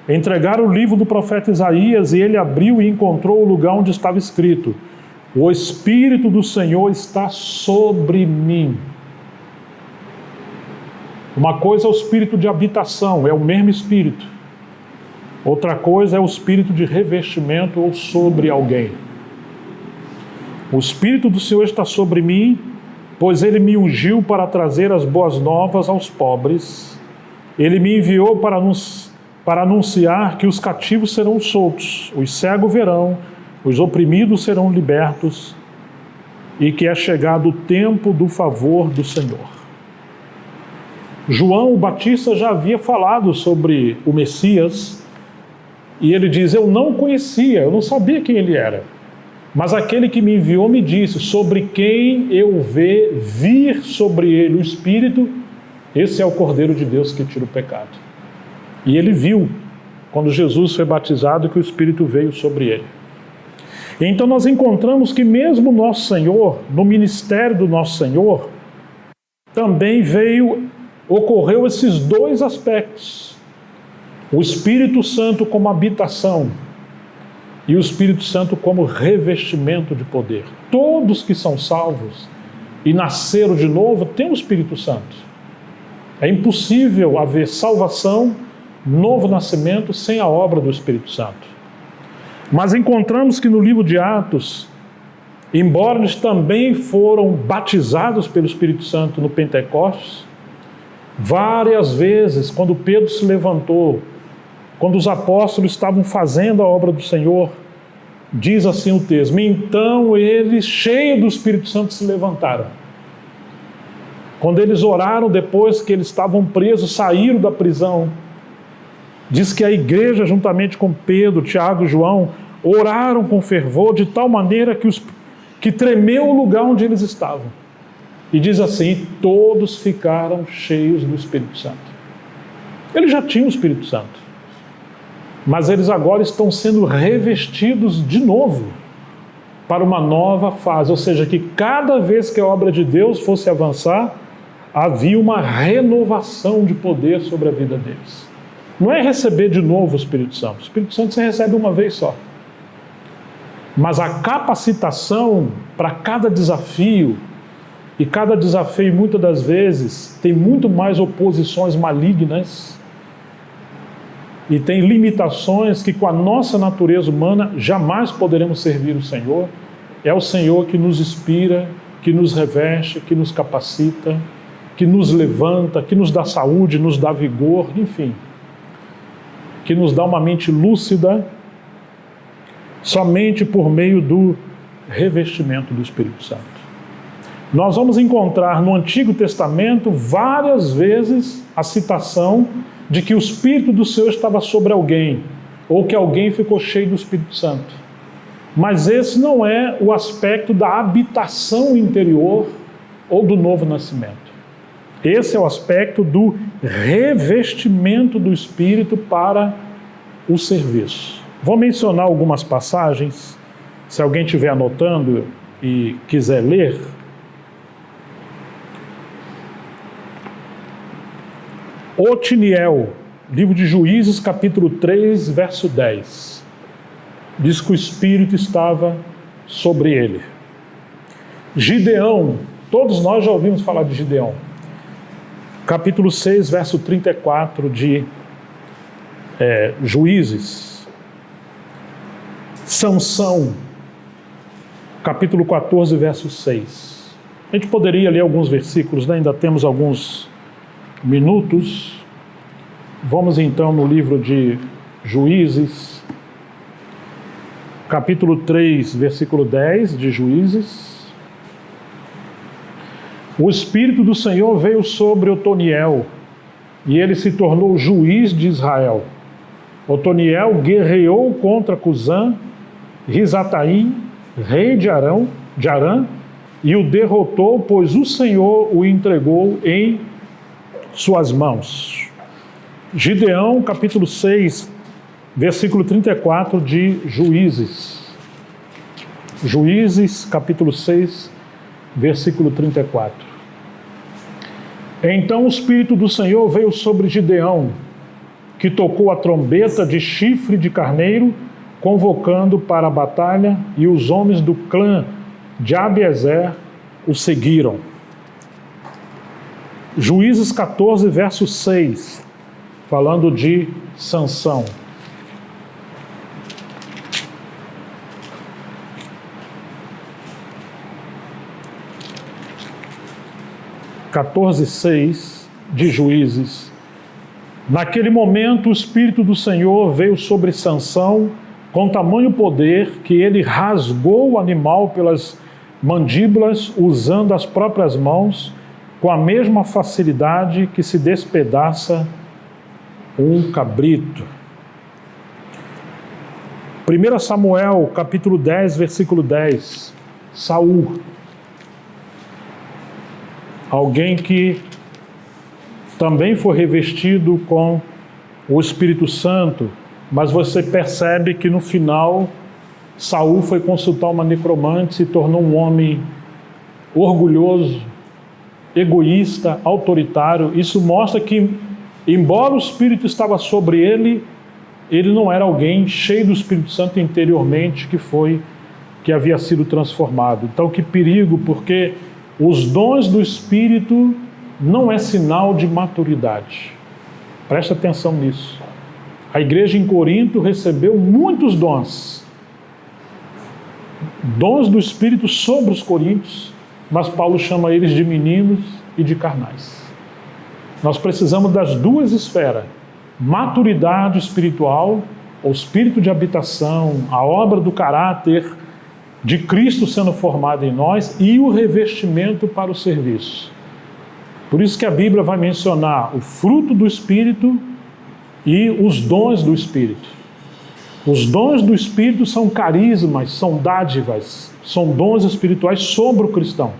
Entregaram o livro do profeta Isaías e ele abriu e encontrou o lugar onde estava escrito: o Espírito do Senhor está sobre mim. Uma coisa é o espírito de habitação, é o mesmo Espírito. Outra coisa é o espírito de revestimento ou sobre alguém. O Espírito do Senhor está sobre mim, pois ele me ungiu para trazer as boas novas aos pobres. Ele me enviou para anunciar que os cativos serão soltos, os cegos verão, os oprimidos serão libertos, e que é chegado o tempo do favor do Senhor. João o Batista já havia falado sobre o Messias, e ele diz: eu não conhecia, eu não sabia quem ele era, mas aquele que me enviou me disse: sobre quem eu vir sobre ele o Espírito, esse é o Cordeiro de Deus que tira o pecado. E ele viu, quando Jesus foi batizado, que o Espírito veio sobre ele. Então nós encontramos que mesmo nosso Senhor, no ministério do nosso Senhor, também ocorreu esses dois aspectos: o Espírito Santo como habitação e o Espírito Santo como revestimento de poder. Todos que são salvos e nasceram de novo têm o Espírito Santo. É impossível haver salvação, novo nascimento, sem a obra do Espírito Santo. Mas encontramos que no livro de Atos, embora eles também foram batizados pelo Espírito Santo no Pentecostes, várias vezes, quando Pedro se levantou, quando os apóstolos estavam fazendo a obra do Senhor, diz assim o texto: então eles, cheios do Espírito Santo, se levantaram. Quando eles oraram depois que eles estavam presos, saíram da prisão, diz que a igreja, juntamente com Pedro, Tiago e João, oraram com fervor, de tal maneira que tremeu o lugar onde eles estavam. E diz assim: todos ficaram cheios do Espírito Santo. Eles já tinham o Espírito Santo, mas eles agora estão sendo revestidos de novo para uma nova fase, ou seja, que cada vez que a obra de Deus fosse avançar, havia uma renovação de poder sobre a vida deles. Não é receber de novo o Espírito Santo. O Espírito Santo você recebe uma vez só. Mas a capacitação para cada desafio, e cada desafio muitas das vezes tem muito mais oposições malignas e tem limitações que com a nossa natureza humana jamais poderemos servir o Senhor. É o Senhor que nos inspira, que nos reveste, que nos capacita, que nos levanta, que nos dá saúde, nos dá vigor, enfim, que nos dá uma mente lúcida somente por meio do revestimento do Espírito Santo. Nós vamos encontrar no Antigo Testamento várias vezes a citação de que o Espírito do Senhor estava sobre alguém, ou que alguém ficou cheio do Espírito Santo. Mas esse não é o aspecto da habitação interior ou do novo nascimento. Esse é o aspecto do revestimento do Espírito para o serviço. Vou mencionar algumas passagens, se alguém estiver anotando e quiser ler. Otiniel, livro de Juízes, capítulo 3, verso 10. Diz que o Espírito estava sobre ele. Gideão, todos nós já ouvimos falar de Gideão. Capítulo 6, verso 34 de Juízes. Sansão, capítulo 14, verso 6. A gente poderia ler alguns versículos, né? Ainda temos alguns minutos. Vamos então no livro de Juízes, capítulo 3, versículo 10 de Juízes. O Espírito do Senhor veio sobre Otoniel, e ele se tornou juiz de Israel. Otoniel guerreou contra Cusã, Risataim, rei de Arã, e o derrotou, pois o Senhor o entregou em suas mãos. Gideão, capítulo 6, versículo 34 de Juízes. Juízes, capítulo 6, versículo 34. Então o Espírito do Senhor veio sobre Gideão, que tocou a trombeta de chifre de carneiro, convocando para a batalha, e os homens do clã de Abiezer o seguiram. Juízes 14, verso 6, falando de Sansão. (14:6) de Juízes. Naquele momento o Espírito do Senhor veio sobre Sansão com tamanho poder que ele rasgou o animal pelas mandíbulas usando as próprias mãos, com a mesma facilidade que se despedaça um cabrito. 1 Samuel, capítulo 10, versículo 10. Saul. Alguém que também foi revestido com o Espírito Santo, mas você percebe que no final Saul foi consultar uma necromante, se tornou um homem orgulhoso, egoísta, autoritário. Isso mostra que, embora o Espírito estava sobre ele, ele não era alguém cheio do Espírito Santo interiormente, que havia sido transformado. Então, que perigo, porque os dons do Espírito não é sinal de maturidade. Presta atenção nisso. A igreja em Corinto recebeu muitos dons do Espírito sobre os coríntios, mas Paulo chama eles de meninos e de carnais. Nós precisamos das duas esferas: maturidade espiritual, o espírito de habitação, a obra do caráter de Cristo sendo formada em nós, e o revestimento para o serviço. Por isso que a Bíblia vai mencionar o fruto do Espírito e os dons do Espírito. Os dons do Espírito são carismas, são dádivas, são dons espirituais sobre o cristão.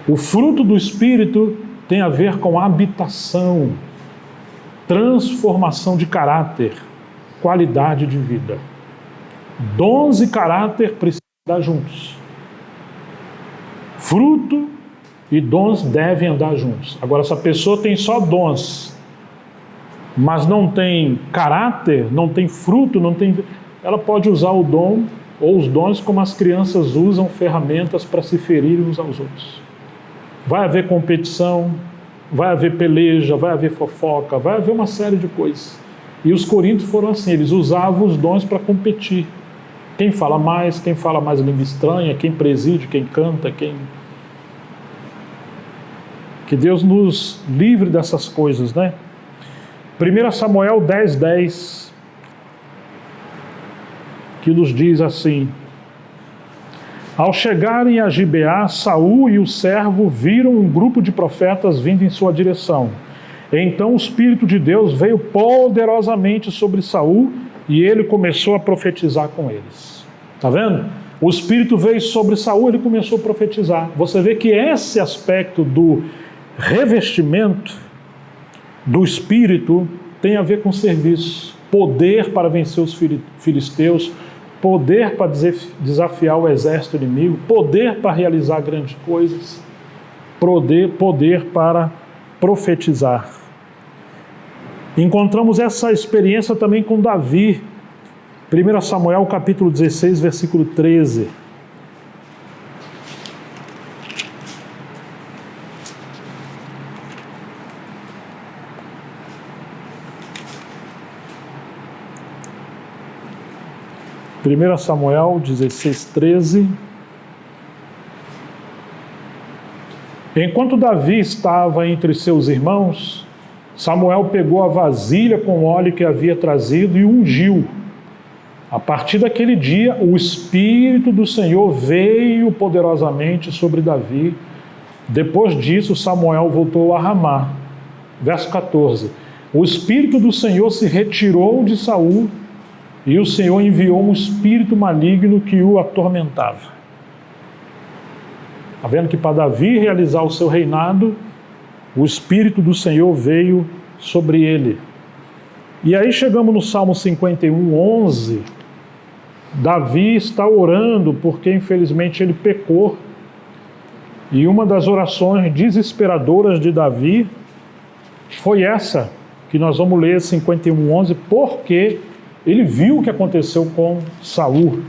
O fruto do Espírito tem a ver com habitação, transformação de caráter, qualidade de vida. Dons e caráter precisam andar juntos. Fruto e dons devem andar juntos. Agora, se a pessoa tem só dons, mas não tem caráter, não tem fruto, ela pode usar o dom ou os dons como as crianças usam ferramentas para se ferirem uns aos outros. Vai haver competição, vai haver peleja, vai haver fofoca, vai haver uma série de coisas. E os coríntios foram assim, eles usavam os dons para competir. Quem fala mais língua estranha, quem preside, quem canta, quem... Que Deus nos livre dessas coisas, né? 1 Samuel 10:10, que nos diz assim: ao chegarem a Gibeá, Saul e o servo viram um grupo de profetas vindo em sua direção. Então o Espírito de Deus veio poderosamente sobre Saul e ele começou a profetizar com eles. Está vendo? O Espírito veio sobre Saul e ele começou a profetizar. Você vê que esse aspecto do revestimento do Espírito tem a ver com serviço. Poder para vencer os filisteus, poder para desafiar o exército inimigo, poder para realizar grandes coisas, poder para profetizar. Encontramos essa experiência também com Davi. 1 Samuel capítulo 16, versículo 13. Primeira Samuel 16, 13. Enquanto Davi estava entre seus irmãos, Samuel pegou a vasilha com óleo que havia trazido e ungiu. A partir daquele dia, o Espírito do Senhor veio poderosamente sobre Davi. Depois disso, Samuel voltou a Ramá. Verso 14. O Espírito do Senhor se retirou de Saul e o Senhor enviou um espírito maligno que o atormentava. Está vendo que para Davi realizar o seu reinado, o Espírito do Senhor veio sobre ele. E aí chegamos no Salmo 51, 11. Davi está orando porque infelizmente ele pecou. E uma das orações desesperadoras de Davi foi essa, que nós vamos ler 51, 11, porque ele viu o que aconteceu com Saul.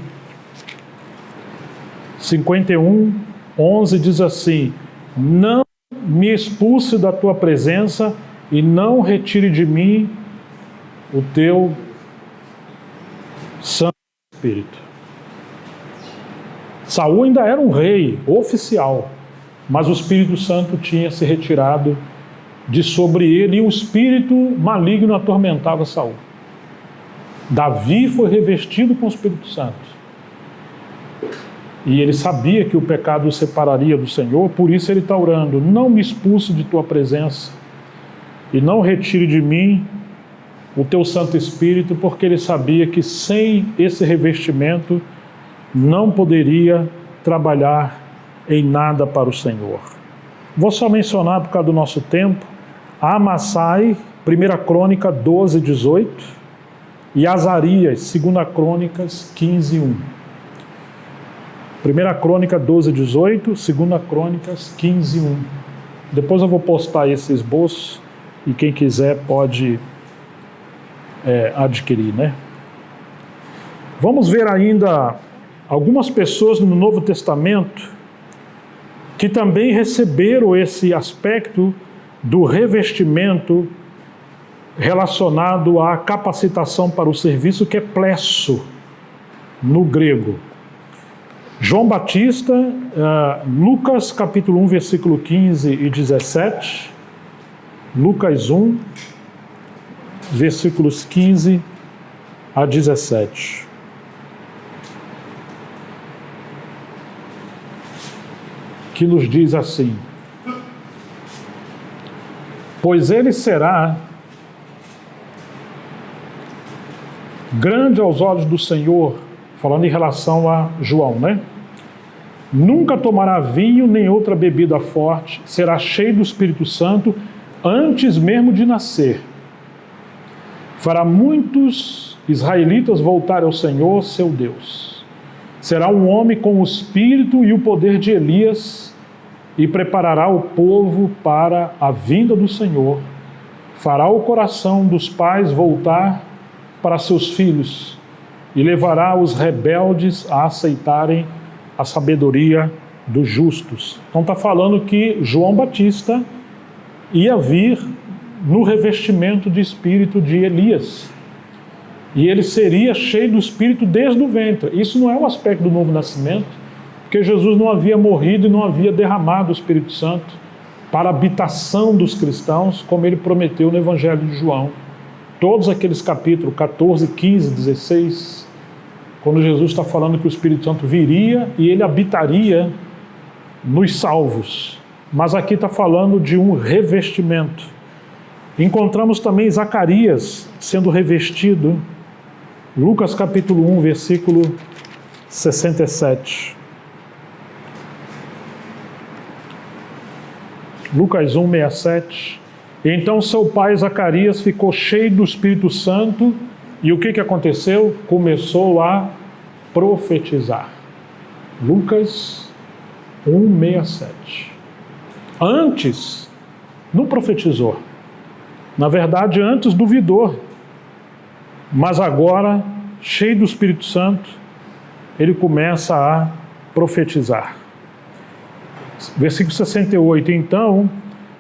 51, 11 diz assim: não me expulse da tua presença e não retire de mim o teu Santo Espírito. Saul ainda era um rei oficial, mas o Espírito Santo tinha se retirado de sobre ele e um espírito maligno atormentava Saul. Davi foi revestido com o Espírito Santo. E ele sabia que o pecado o separaria do Senhor, por isso ele está orando: não me expulse de tua presença e não retire de mim o teu Santo Espírito, porque ele sabia que sem esse revestimento não poderia trabalhar em nada para o Senhor. Vou só mencionar, por causa do nosso tempo, Amassai, 1 Crônica 12, 18, e Azarias, 2 Crônicas 15, 1. 1 Crônica 12, 18, 2 Crônicas 15, 1. Depois eu vou postar esse esboço e quem quiser pode adquirir, né? Vamos ver ainda algumas pessoas no Novo Testamento que também receberam esse aspecto do revestimento relacionado à capacitação para o serviço, que é plesso no grego. João Batista, Lucas capítulo 1, versículo 15 e 17, Lucas 1, versículos 15 a 17. Que nos diz assim: pois ele será grande aos olhos do Senhor, falando em relação a João, né? Nunca tomará vinho nem outra bebida forte, será cheio do Espírito Santo antes mesmo de nascer. Fará muitos israelitas voltarem ao Senhor, seu Deus. Será um homem com o espírito e o poder de Elias e preparará o povo para a vinda do Senhor. Fará o coração dos pais voltar para seus filhos e levará os rebeldes a aceitarem a sabedoria dos justos. Então está falando que João Batista ia vir no revestimento de espírito de Elias. E ele seria cheio do Espírito desde o ventre. Isso não é um aspecto do novo nascimento, porque Jesus não havia morrido e não havia derramado o Espírito Santo para a habitação dos cristãos, como ele prometeu no Evangelho de João. Todos aqueles capítulos 14, 15, 16, quando Jesus está falando que o Espírito Santo viria e ele habitaria nos salvos. Mas aqui está falando de um revestimento. Encontramos também Zacarias sendo revestido, Lucas capítulo 1, versículo 67. Lucas 1, 67. Então seu pai Zacarias ficou cheio do Espírito Santo e o que aconteceu? Começou a profetizar. Lucas 1, 67. Antes, não profetizou. Na verdade, antes duvidou. Mas agora, cheio do Espírito Santo, ele começa a profetizar. Versículo 68. Então,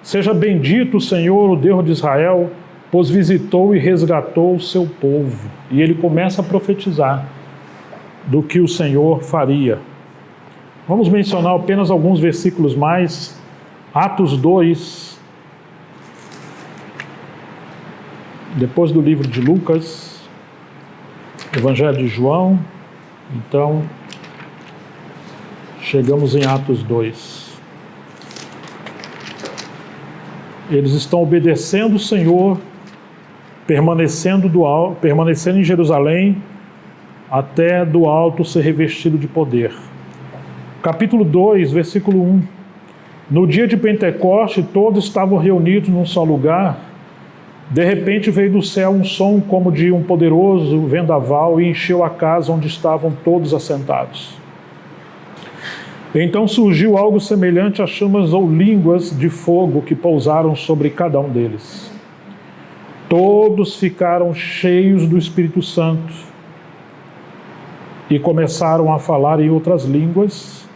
seja bendito o Senhor, o Deus de Israel, pois visitou e resgatou o seu povo. E ele começa a profetizar do que o Senhor faria. Vamos mencionar apenas alguns versículos mais. Atos 2, depois do livro de Lucas, Evangelho de João, então chegamos em Atos 2. Eles estão obedecendo o Senhor, permanecendo em Jerusalém, até do alto ser revestido de poder. Capítulo 2, versículo 1. No dia de Pentecoste, todos estavam reunidos num só lugar. De repente veio do céu um som como de um poderoso vendaval e encheu a casa onde estavam todos assentados. Então surgiu algo semelhante a chamas ou línguas de fogo que pousaram sobre cada um deles. Todos ficaram cheios do Espírito Santo e começaram a falar em outras línguas,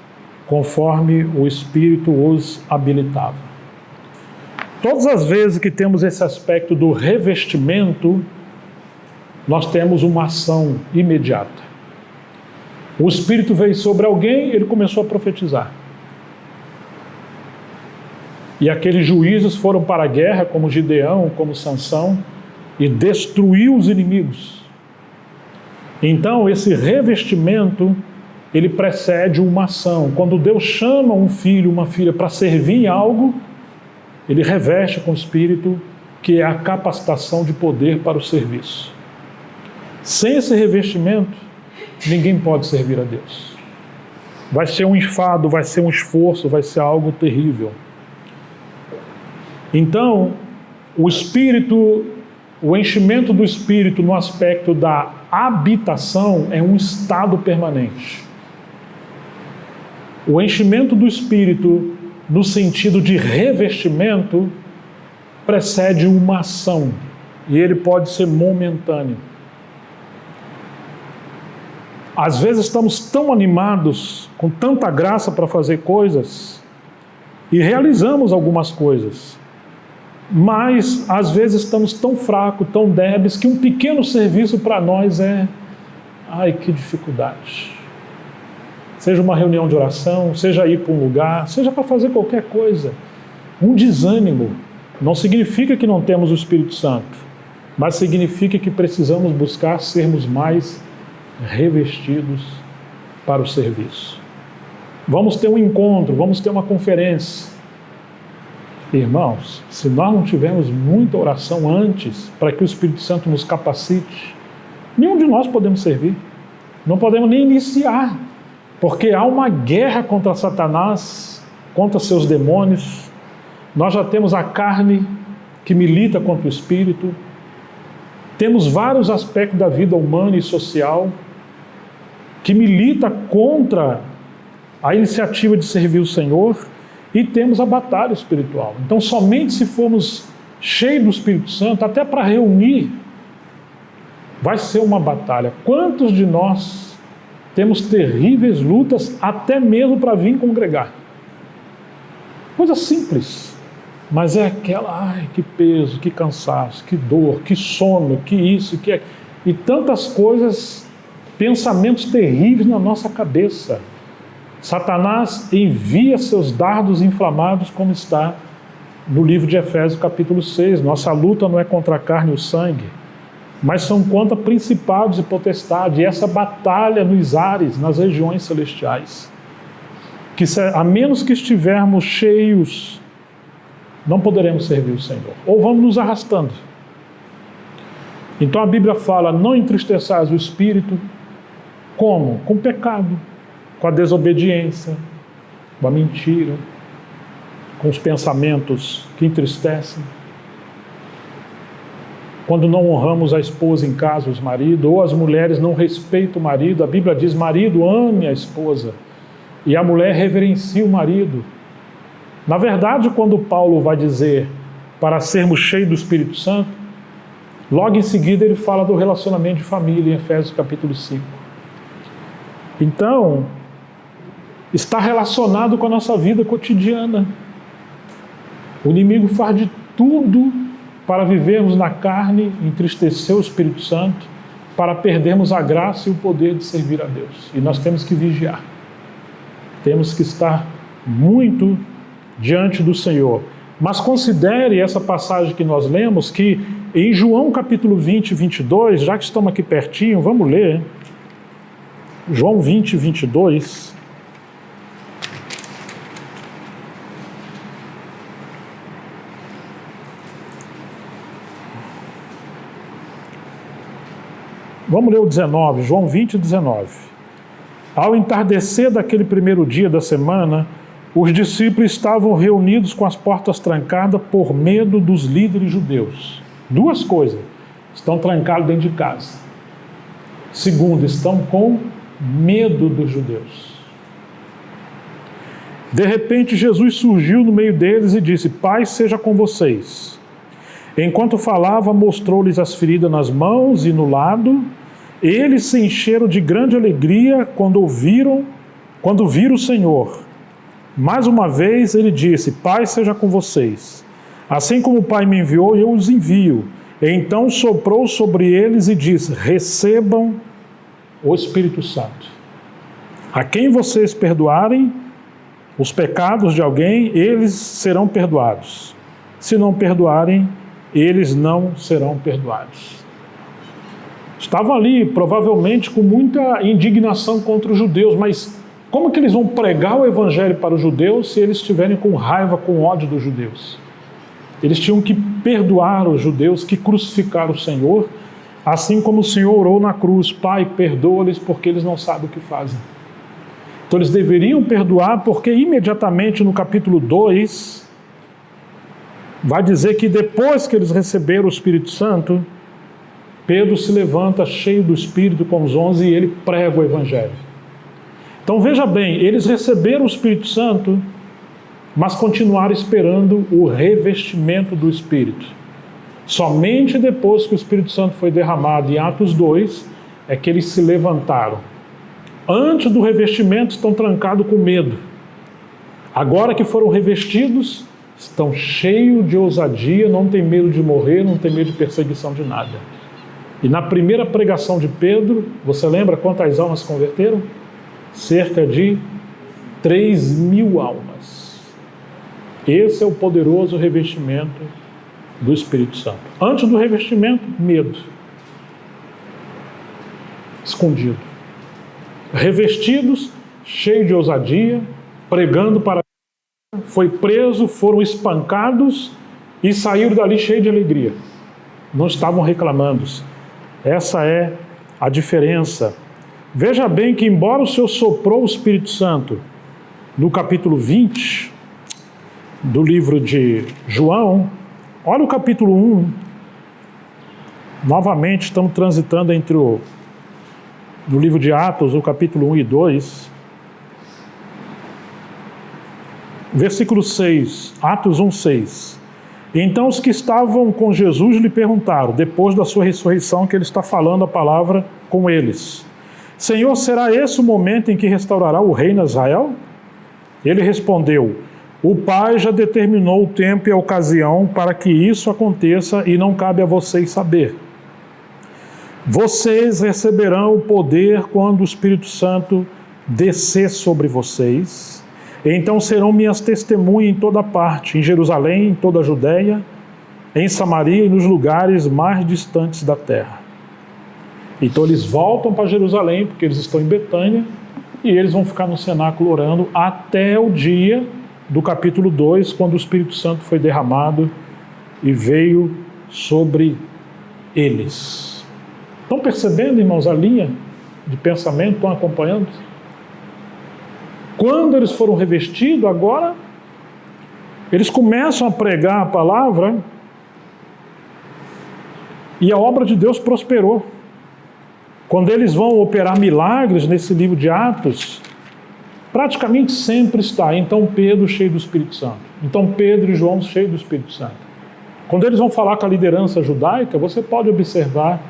conforme o Espírito os habilitava. Todas as vezes que temos esse aspecto do revestimento, nós temos uma ação imediata. O Espírito veio sobre alguém, ele começou a profetizar. E aqueles juízes foram para a guerra, como Gideão, como Sansão, e destruiu os inimigos. Então, esse revestimento, ele precede uma ação. Quando Deus chama um filho, uma filha para servir em algo, ele reveste com o Espírito, que é a capacitação de poder para o serviço. Sem esse revestimento, ninguém pode servir a Deus. Vai ser um enfado, vai ser um esforço, vai ser algo terrível. Então, o Espírito, o enchimento do Espírito no aspecto da habitação é um estado permanente. O enchimento do Espírito no sentido de revestimento precede uma ação e ele pode ser momentâneo. Às vezes estamos tão animados, com tanta graça para fazer coisas e realizamos algumas coisas, mas às vezes estamos tão fracos, tão débeis, que um pequeno serviço para nós é, ai, que dificuldade. Seja uma reunião de oração, seja ir para um lugar, seja para fazer qualquer coisa. Um desânimo não significa que não temos o Espírito Santo, mas significa que precisamos buscar sermos mais revestidos para o serviço. Vamos ter um encontro, vamos ter uma conferência. Irmãos, se nós não tivermos muita oração antes, para que o Espírito Santo nos capacite, nenhum de nós podemos servir. Não podemos nem iniciar, porque há uma guerra contra Satanás, contra seus demônios. Nós já temos a carne que milita contra o espírito. Temos vários aspectos da vida humana e social que milita contra a iniciativa de servir o Senhor, e temos a batalha espiritual. Então, somente se formos cheios do Espírito Santo, até para reunir, vai ser uma batalha. Quantos de nós temos terríveis lutas, até mesmo para vir congregar? Coisa simples, mas é aquela, ai, que peso, que cansaço, que dor, que sono, que isso, que aquilo, e tantas coisas, pensamentos terríveis na nossa cabeça. Satanás envia seus dardos inflamados, como está no livro de Efésios capítulo 6. Nossa luta não é contra a carne e o sangue, mas são contra principados e potestades. E essa batalha nos ares, nas regiões celestiais, que a menos que estivermos cheios, não poderemos servir o Senhor, ou vamos nos arrastando. Então a Bíblia fala, não entristeçais o Espírito. Como? Com pecado, com a desobediência, com a mentira, com os pensamentos que entristecem. Quando não honramos a esposa em casa, os maridos, ou as mulheres não respeitam o marido, a Bíblia diz, marido, ame a esposa, e a mulher reverencia o marido. Na verdade, quando Paulo vai dizer para sermos cheios do Espírito Santo, logo em seguida ele fala do relacionamento de família, em Efésios capítulo 5. Então, está relacionado com a nossa vida cotidiana. O inimigo faz de tudo para vivermos na carne, entristecer o Espírito Santo, para perdermos a graça e o poder de servir a Deus. E nós temos que vigiar. Temos que estar muito diante do Senhor. Mas considere essa passagem que nós lemos, que em João capítulo 20, 22, já que estamos aqui pertinho, vamos ler. João 20, 22. Vamos ler o 19, João 20, 19. Ao entardecer daquele primeiro dia da semana, os discípulos estavam reunidos com as portas trancadas por medo dos líderes judeus. Duas coisas: estão trancados dentro de casa. Segundo, estão com medo dos judeus. De repente, Jesus surgiu no meio deles e disse: Paz seja com vocês. Enquanto falava, mostrou-lhes as feridas nas mãos e no lado. Eles se encheram de grande alegria quando viram o Senhor. Mais uma vez ele disse: Paz seja com vocês. Assim como o Pai me enviou, eu os envio. Então soprou sobre eles e disse: Recebam o Espírito Santo. A quem vocês perdoarem os pecados de alguém, eles serão perdoados. Se não perdoarem, eles não serão perdoados. Estavam ali, provavelmente, com muita indignação contra os judeus, mas como que eles vão pregar o evangelho para os judeus se eles estiverem com raiva, com ódio dos judeus? Eles tinham que perdoar os judeus que crucificaram o Senhor, assim como o Senhor orou na cruz: Pai, perdoa-lhes porque eles não sabem o que fazem. Então eles deveriam perdoar, porque imediatamente no capítulo 2, vai dizer que depois que eles receberam o Espírito Santo, Pedro se levanta cheio do Espírito com os 11 e ele prega o Evangelho. Então veja bem, eles receberam o Espírito Santo, mas continuaram esperando o revestimento do Espírito. Somente depois que o Espírito Santo foi derramado, em Atos 2, é que eles se levantaram. Antes do revestimento estão trancados com medo. Agora que foram revestidos, estão cheios de ousadia, não tem medo de morrer, não tem medo de perseguição de nada. E na primeira pregação de Pedro, você lembra quantas almas se converteram? Cerca de 3.000 almas. Esse é o poderoso revestimento do Espírito Santo. Antes do revestimento, medo. Escondido. Revestidos, cheios de ousadia, pregando para... Foi preso, foram espancados e saíram dali cheios de alegria. Não estavam reclamando. Essa é a diferença. Veja bem que, embora o Senhor soprou o Espírito Santo no capítulo 20 do livro de João, olha o capítulo 1. Novamente estamos transitando entre no livro de Atos, o capítulo 1 e 2. Versículo 6, Atos 1, 6. Então os que estavam com Jesus lhe perguntaram, depois da sua ressurreição, que ele está falando a palavra com eles: Senhor, será esse o momento em que restaurará o reino a Israel? Ele respondeu: o Pai já determinou o tempo e a ocasião para que isso aconteça e não cabe a vocês saber. Vocês receberão o poder quando o Espírito Santo descer sobre vocês. Então serão minhas testemunhas em toda parte, em Jerusalém, em toda a Judéia, em Samaria e nos lugares mais distantes da terra. Então eles voltam para Jerusalém, porque eles estão em Betânia, e eles vão ficar no cenáculo orando até o dia do capítulo 2, quando o Espírito Santo foi derramado e veio sobre eles. Estão percebendo, irmãos, a linha de pensamento? Estão acompanhando? Quando eles foram revestidos, agora eles começam a pregar a palavra e a obra de Deus prosperou. Quando eles vão operar milagres nesse livro de Atos, praticamente sempre está então Pedro cheio do Espírito Santo, então Pedro e João cheios do Espírito Santo. Quando eles vão falar com a liderança judaica, você pode observar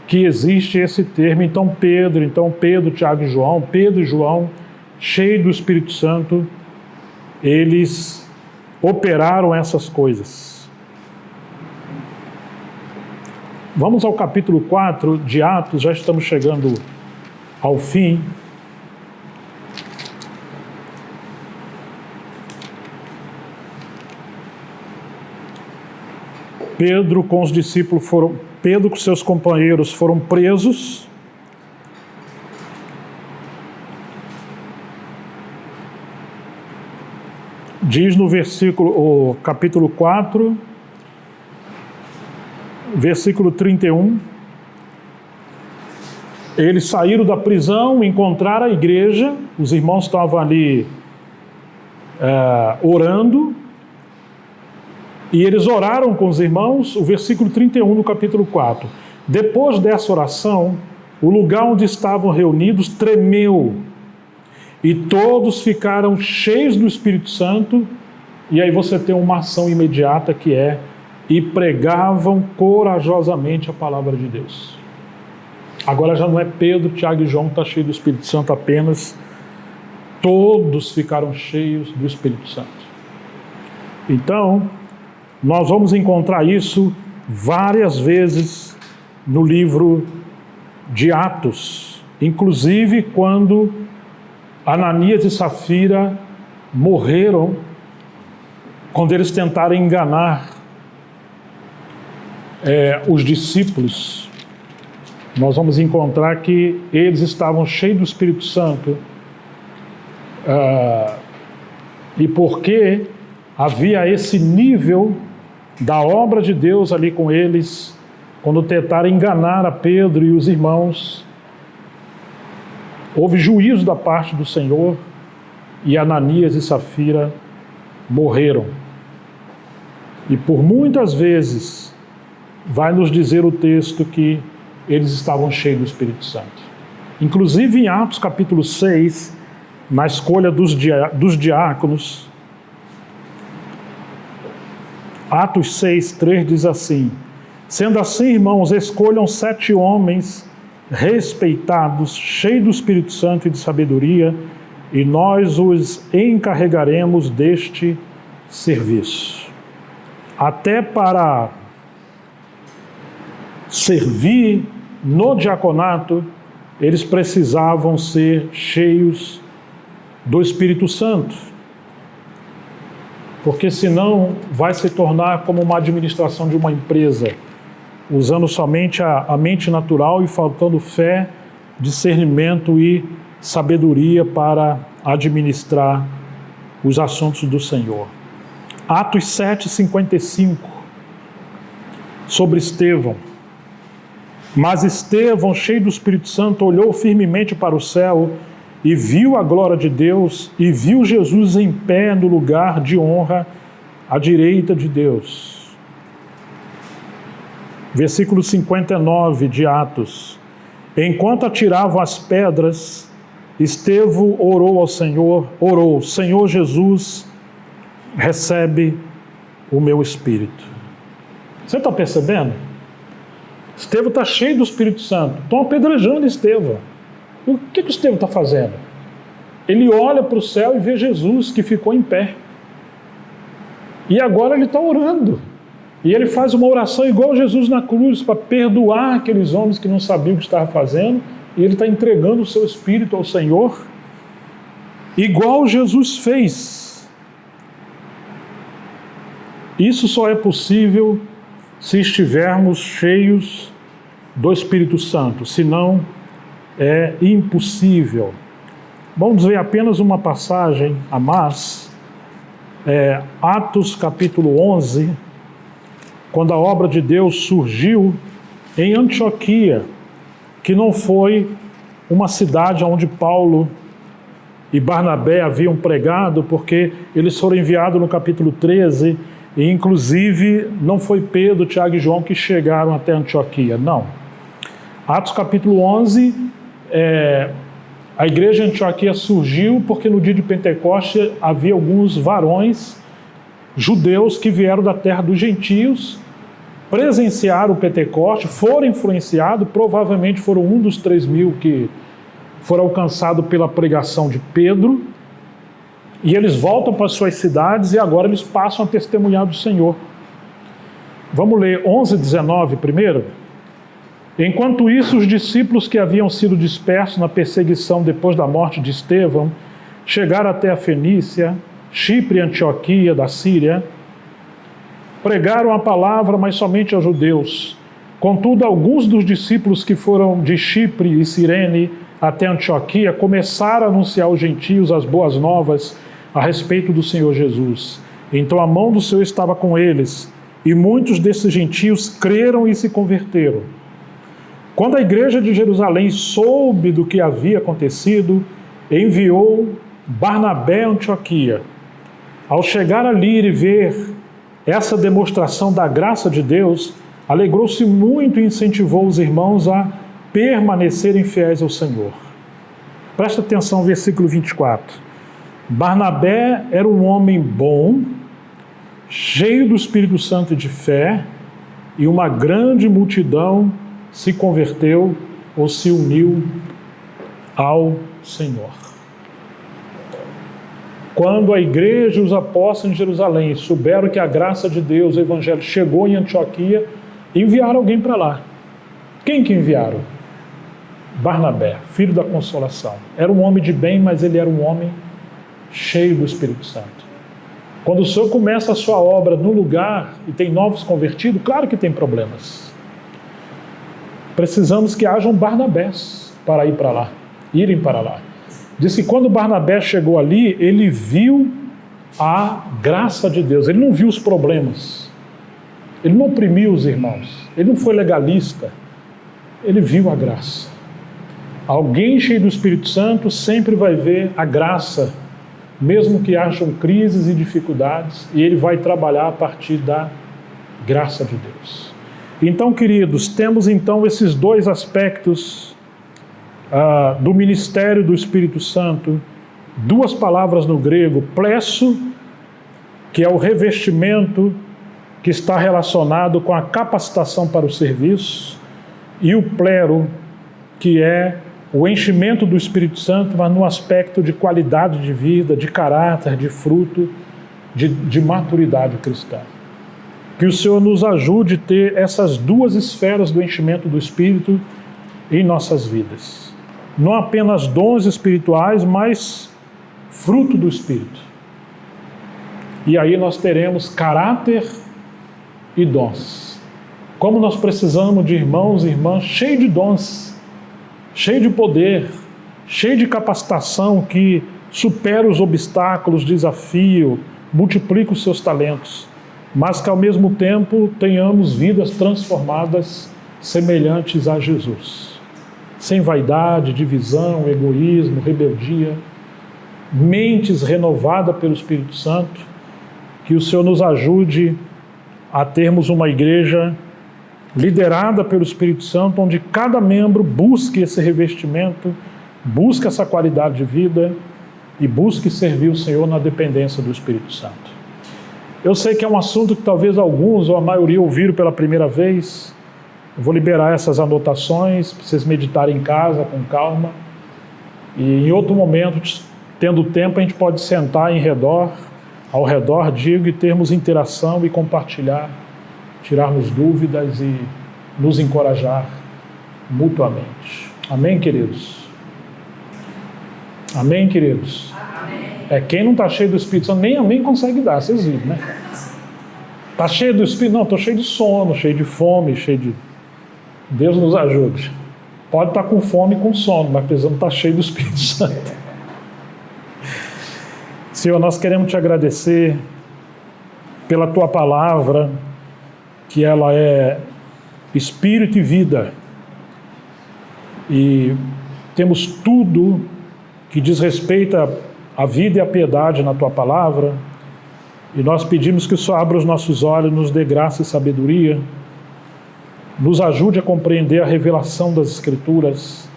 que existe esse termo, então Pedro, Tiago e João, Pedro e João, cheio do Espírito Santo, eles operaram essas coisas. Vamos ao capítulo 4 de Atos, já estamos chegando ao fim. Pedro com os discípulos Pedro com seus companheiros foram presos. Diz no capítulo 4, versículo 31, eles saíram da prisão, encontraram a igreja, os irmãos estavam ali orando, e eles oraram com os irmãos, o versículo 31 do capítulo 4. Depois dessa oração, o lugar onde estavam reunidos tremeu, e todos ficaram cheios do Espírito Santo, e aí você tem uma ação imediata que é: e pregavam corajosamente a palavra de Deus. Agora já não é Pedro, Tiago e João que está cheio do Espírito Santo apenas, todos ficaram cheios do Espírito Santo. Então, nós vamos encontrar isso várias vezes no livro de Atos, inclusive quando Ananias e Safira morreram, quando eles tentaram enganar os discípulos. Nós vamos encontrar que eles estavam cheios do Espírito Santo, e porque havia esse nível da obra de Deus ali com eles, quando tentaram enganar a Pedro e os irmãos, houve juízo da parte do Senhor, e Ananias e Safira morreram. E por muitas vezes vai nos dizer o texto que eles estavam cheios do Espírito Santo. Inclusive em Atos capítulo 6, na escolha dos diáconos, Atos 6, 3 diz assim: sendo assim, irmãos, escolham 7 homens respeitados, cheios do Espírito Santo e de sabedoria, e nós os encarregaremos deste serviço. Até para servir no diaconato, eles precisavam ser cheios do Espírito Santo, porque senão vai se tornar como uma administração de uma empresa, usando somente a mente natural e faltando fé, discernimento e sabedoria para administrar os assuntos do Senhor. Atos 7, 55, sobre Estevão. Mas Estevão, cheio do Espírito Santo, olhou firmemente para o céu e viu a glória de Deus e viu Jesus em pé no lugar de honra à direita de Deus. Versículo 59 de Atos. Enquanto atiravam as pedras, Estevão orou ao Senhor, Senhor Jesus, recebe o meu espírito. Você está percebendo? Estevão está cheio do Espírito Santo. Estão apedrejando Estevão. O que Estevão está fazendo? Ele olha para o céu e vê Jesus que ficou em pé. E agora ele está orando. E ele faz uma oração igual Jesus na cruz, para perdoar aqueles homens que não sabiam o que estavam fazendo. E ele está entregando o seu espírito ao Senhor, igual Jesus fez. Isso só é possível se estivermos cheios do Espírito Santo, senão é impossível. Vamos ver apenas uma passagem a mais, Atos capítulo 11, quando a obra de Deus surgiu em Antioquia, que não foi uma cidade onde Paulo e Barnabé haviam pregado, porque eles foram enviados no capítulo 13, e inclusive não foi Pedro, Tiago e João que chegaram até Antioquia, não. Atos capítulo 11, a igreja de Antioquia surgiu porque no dia de Pentecoste havia alguns varões judeus que vieram da terra dos gentios, presenciaram o Pentecoste, foram influenciados, provavelmente foram um dos 3.000 que foram alcançados pela pregação de Pedro, e eles voltam para suas cidades e agora eles passam a testemunhar do Senhor. Vamos ler 11:19 primeiro? Enquanto isso, os discípulos que haviam sido dispersos na perseguição depois da morte de Estevão chegaram até a Fenícia, Chipre e Antioquia da Síria. Pregaram a palavra, mas somente aos judeus. Contudo, alguns dos discípulos que foram de Chipre e Cirene até Antioquia começaram a anunciar aos gentios as boas novas a respeito do Senhor Jesus. Então a mão do Senhor estava com eles, e muitos desses gentios creram e se converteram. Quando a igreja de Jerusalém soube do que havia acontecido, enviou Barnabé a Antioquia. Ao chegar ali e ver essa demonstração da graça de Deus, alegrou-se muito e incentivou os irmãos a permanecerem fiéis ao Senhor. Presta atenção, versículo 24. Barnabé era um homem bom, cheio do Espírito Santo e de fé, e uma grande multidão se converteu ou se uniu ao Senhor. Quando a igreja e os apóstolos em Jerusalém souberam que a graça de Deus, o evangelho, chegou em Antioquia, enviaram alguém para lá. Quem que enviaram? Barnabé, filho da consolação. Era um homem de bem, mas ele era um homem cheio do Espírito Santo. Quando o Senhor começa a sua obra no lugar e tem novos convertidos, claro que tem problemas. Precisamos que hajam Barnabés para ir para lá, irem para lá. Diz que quando Barnabé chegou ali, ele viu a graça de Deus, ele não viu os problemas, ele não oprimiu os irmãos, ele não foi legalista, ele viu a graça. Alguém cheio do Espírito Santo sempre vai ver a graça, mesmo que hajam crises e dificuldades, e ele vai trabalhar a partir da graça de Deus. Então, queridos, temos então esses dois aspectos do ministério do Espírito Santo, duas palavras no grego, plesso, que é o revestimento que está relacionado com a capacitação para o serviço, e o plero, que é o enchimento do Espírito Santo, mas no aspecto de qualidade de vida, de caráter, de fruto, de maturidade cristã. Que o Senhor nos ajude a ter essas duas esferas do enchimento do Espírito em nossas vidas. Não apenas dons espirituais, mas fruto do Espírito. E aí nós teremos caráter e dons. Como nós precisamos de irmãos e irmãs cheios de dons, cheio de poder, cheio de capacitação, que supera os obstáculos, desafio, multiplica os seus talentos, mas que ao mesmo tempo tenhamos vidas transformadas semelhantes a Jesus, sem vaidade, divisão, egoísmo, rebeldia, mentes renovadas pelo Espírito Santo. Que o Senhor nos ajude a termos uma igreja liderada pelo Espírito Santo, onde cada membro busque esse revestimento, busque essa qualidade de vida e busque servir o Senhor na dependência do Espírito Santo. Eu sei que é um assunto que talvez alguns ou a maioria ouviram pela primeira vez. Eu vou liberar essas anotações para vocês meditarem em casa com calma. E em outro momento, tendo tempo, a gente pode sentar ao redor, digo, e termos interação e compartilhar, tirarmos dúvidas e nos encorajar mutuamente. Amém, queridos? Amém, queridos? Amém. Quem não está cheio do Espírito Santo, nem amém consegue dar, vocês viram, né? Está cheio do Espírito? Não, estou cheio de sono, cheio de fome, cheio de... Deus nos ajude. Pode estar com fome e com sono, mas precisamos estar cheio do Espírito Santo. Senhor, nós queremos te agradecer pela tua palavra, que ela é espírito e vida. E temos tudo que diz respeito à vida e à piedade na tua palavra. E nós pedimos que o Senhor abra os nossos olhos, nos dê graça e sabedoria, nos ajude a compreender a revelação das Escrituras,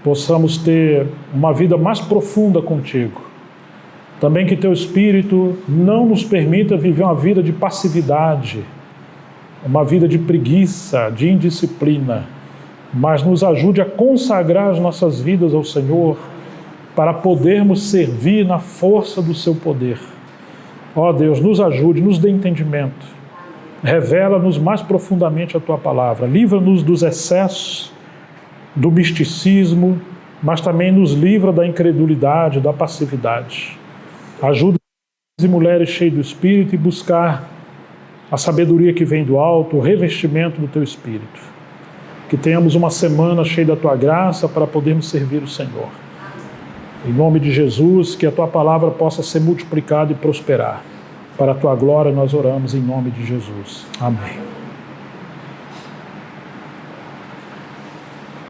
possamos ter uma vida mais profunda contigo. Também que teu Espírito não nos permita viver uma vida de passividade, uma vida de preguiça, de indisciplina, mas nos ajude a consagrar as nossas vidas ao Senhor para podermos servir na força do seu poder. Ó Deus, nos ajude, nos dê entendimento, revela-nos mais profundamente a tua palavra, livra-nos dos excessos, do misticismo, mas também nos livra da incredulidade, da passividade. Ajuda homens e mulheres cheios do Espírito e buscar a sabedoria que vem do alto, o revestimento do teu Espírito. Que tenhamos uma semana cheia da tua graça para podermos servir o Senhor. Em nome de Jesus, que a tua palavra possa ser multiplicada e prosperar. Para a tua glória nós oramos em nome de Jesus. Amém.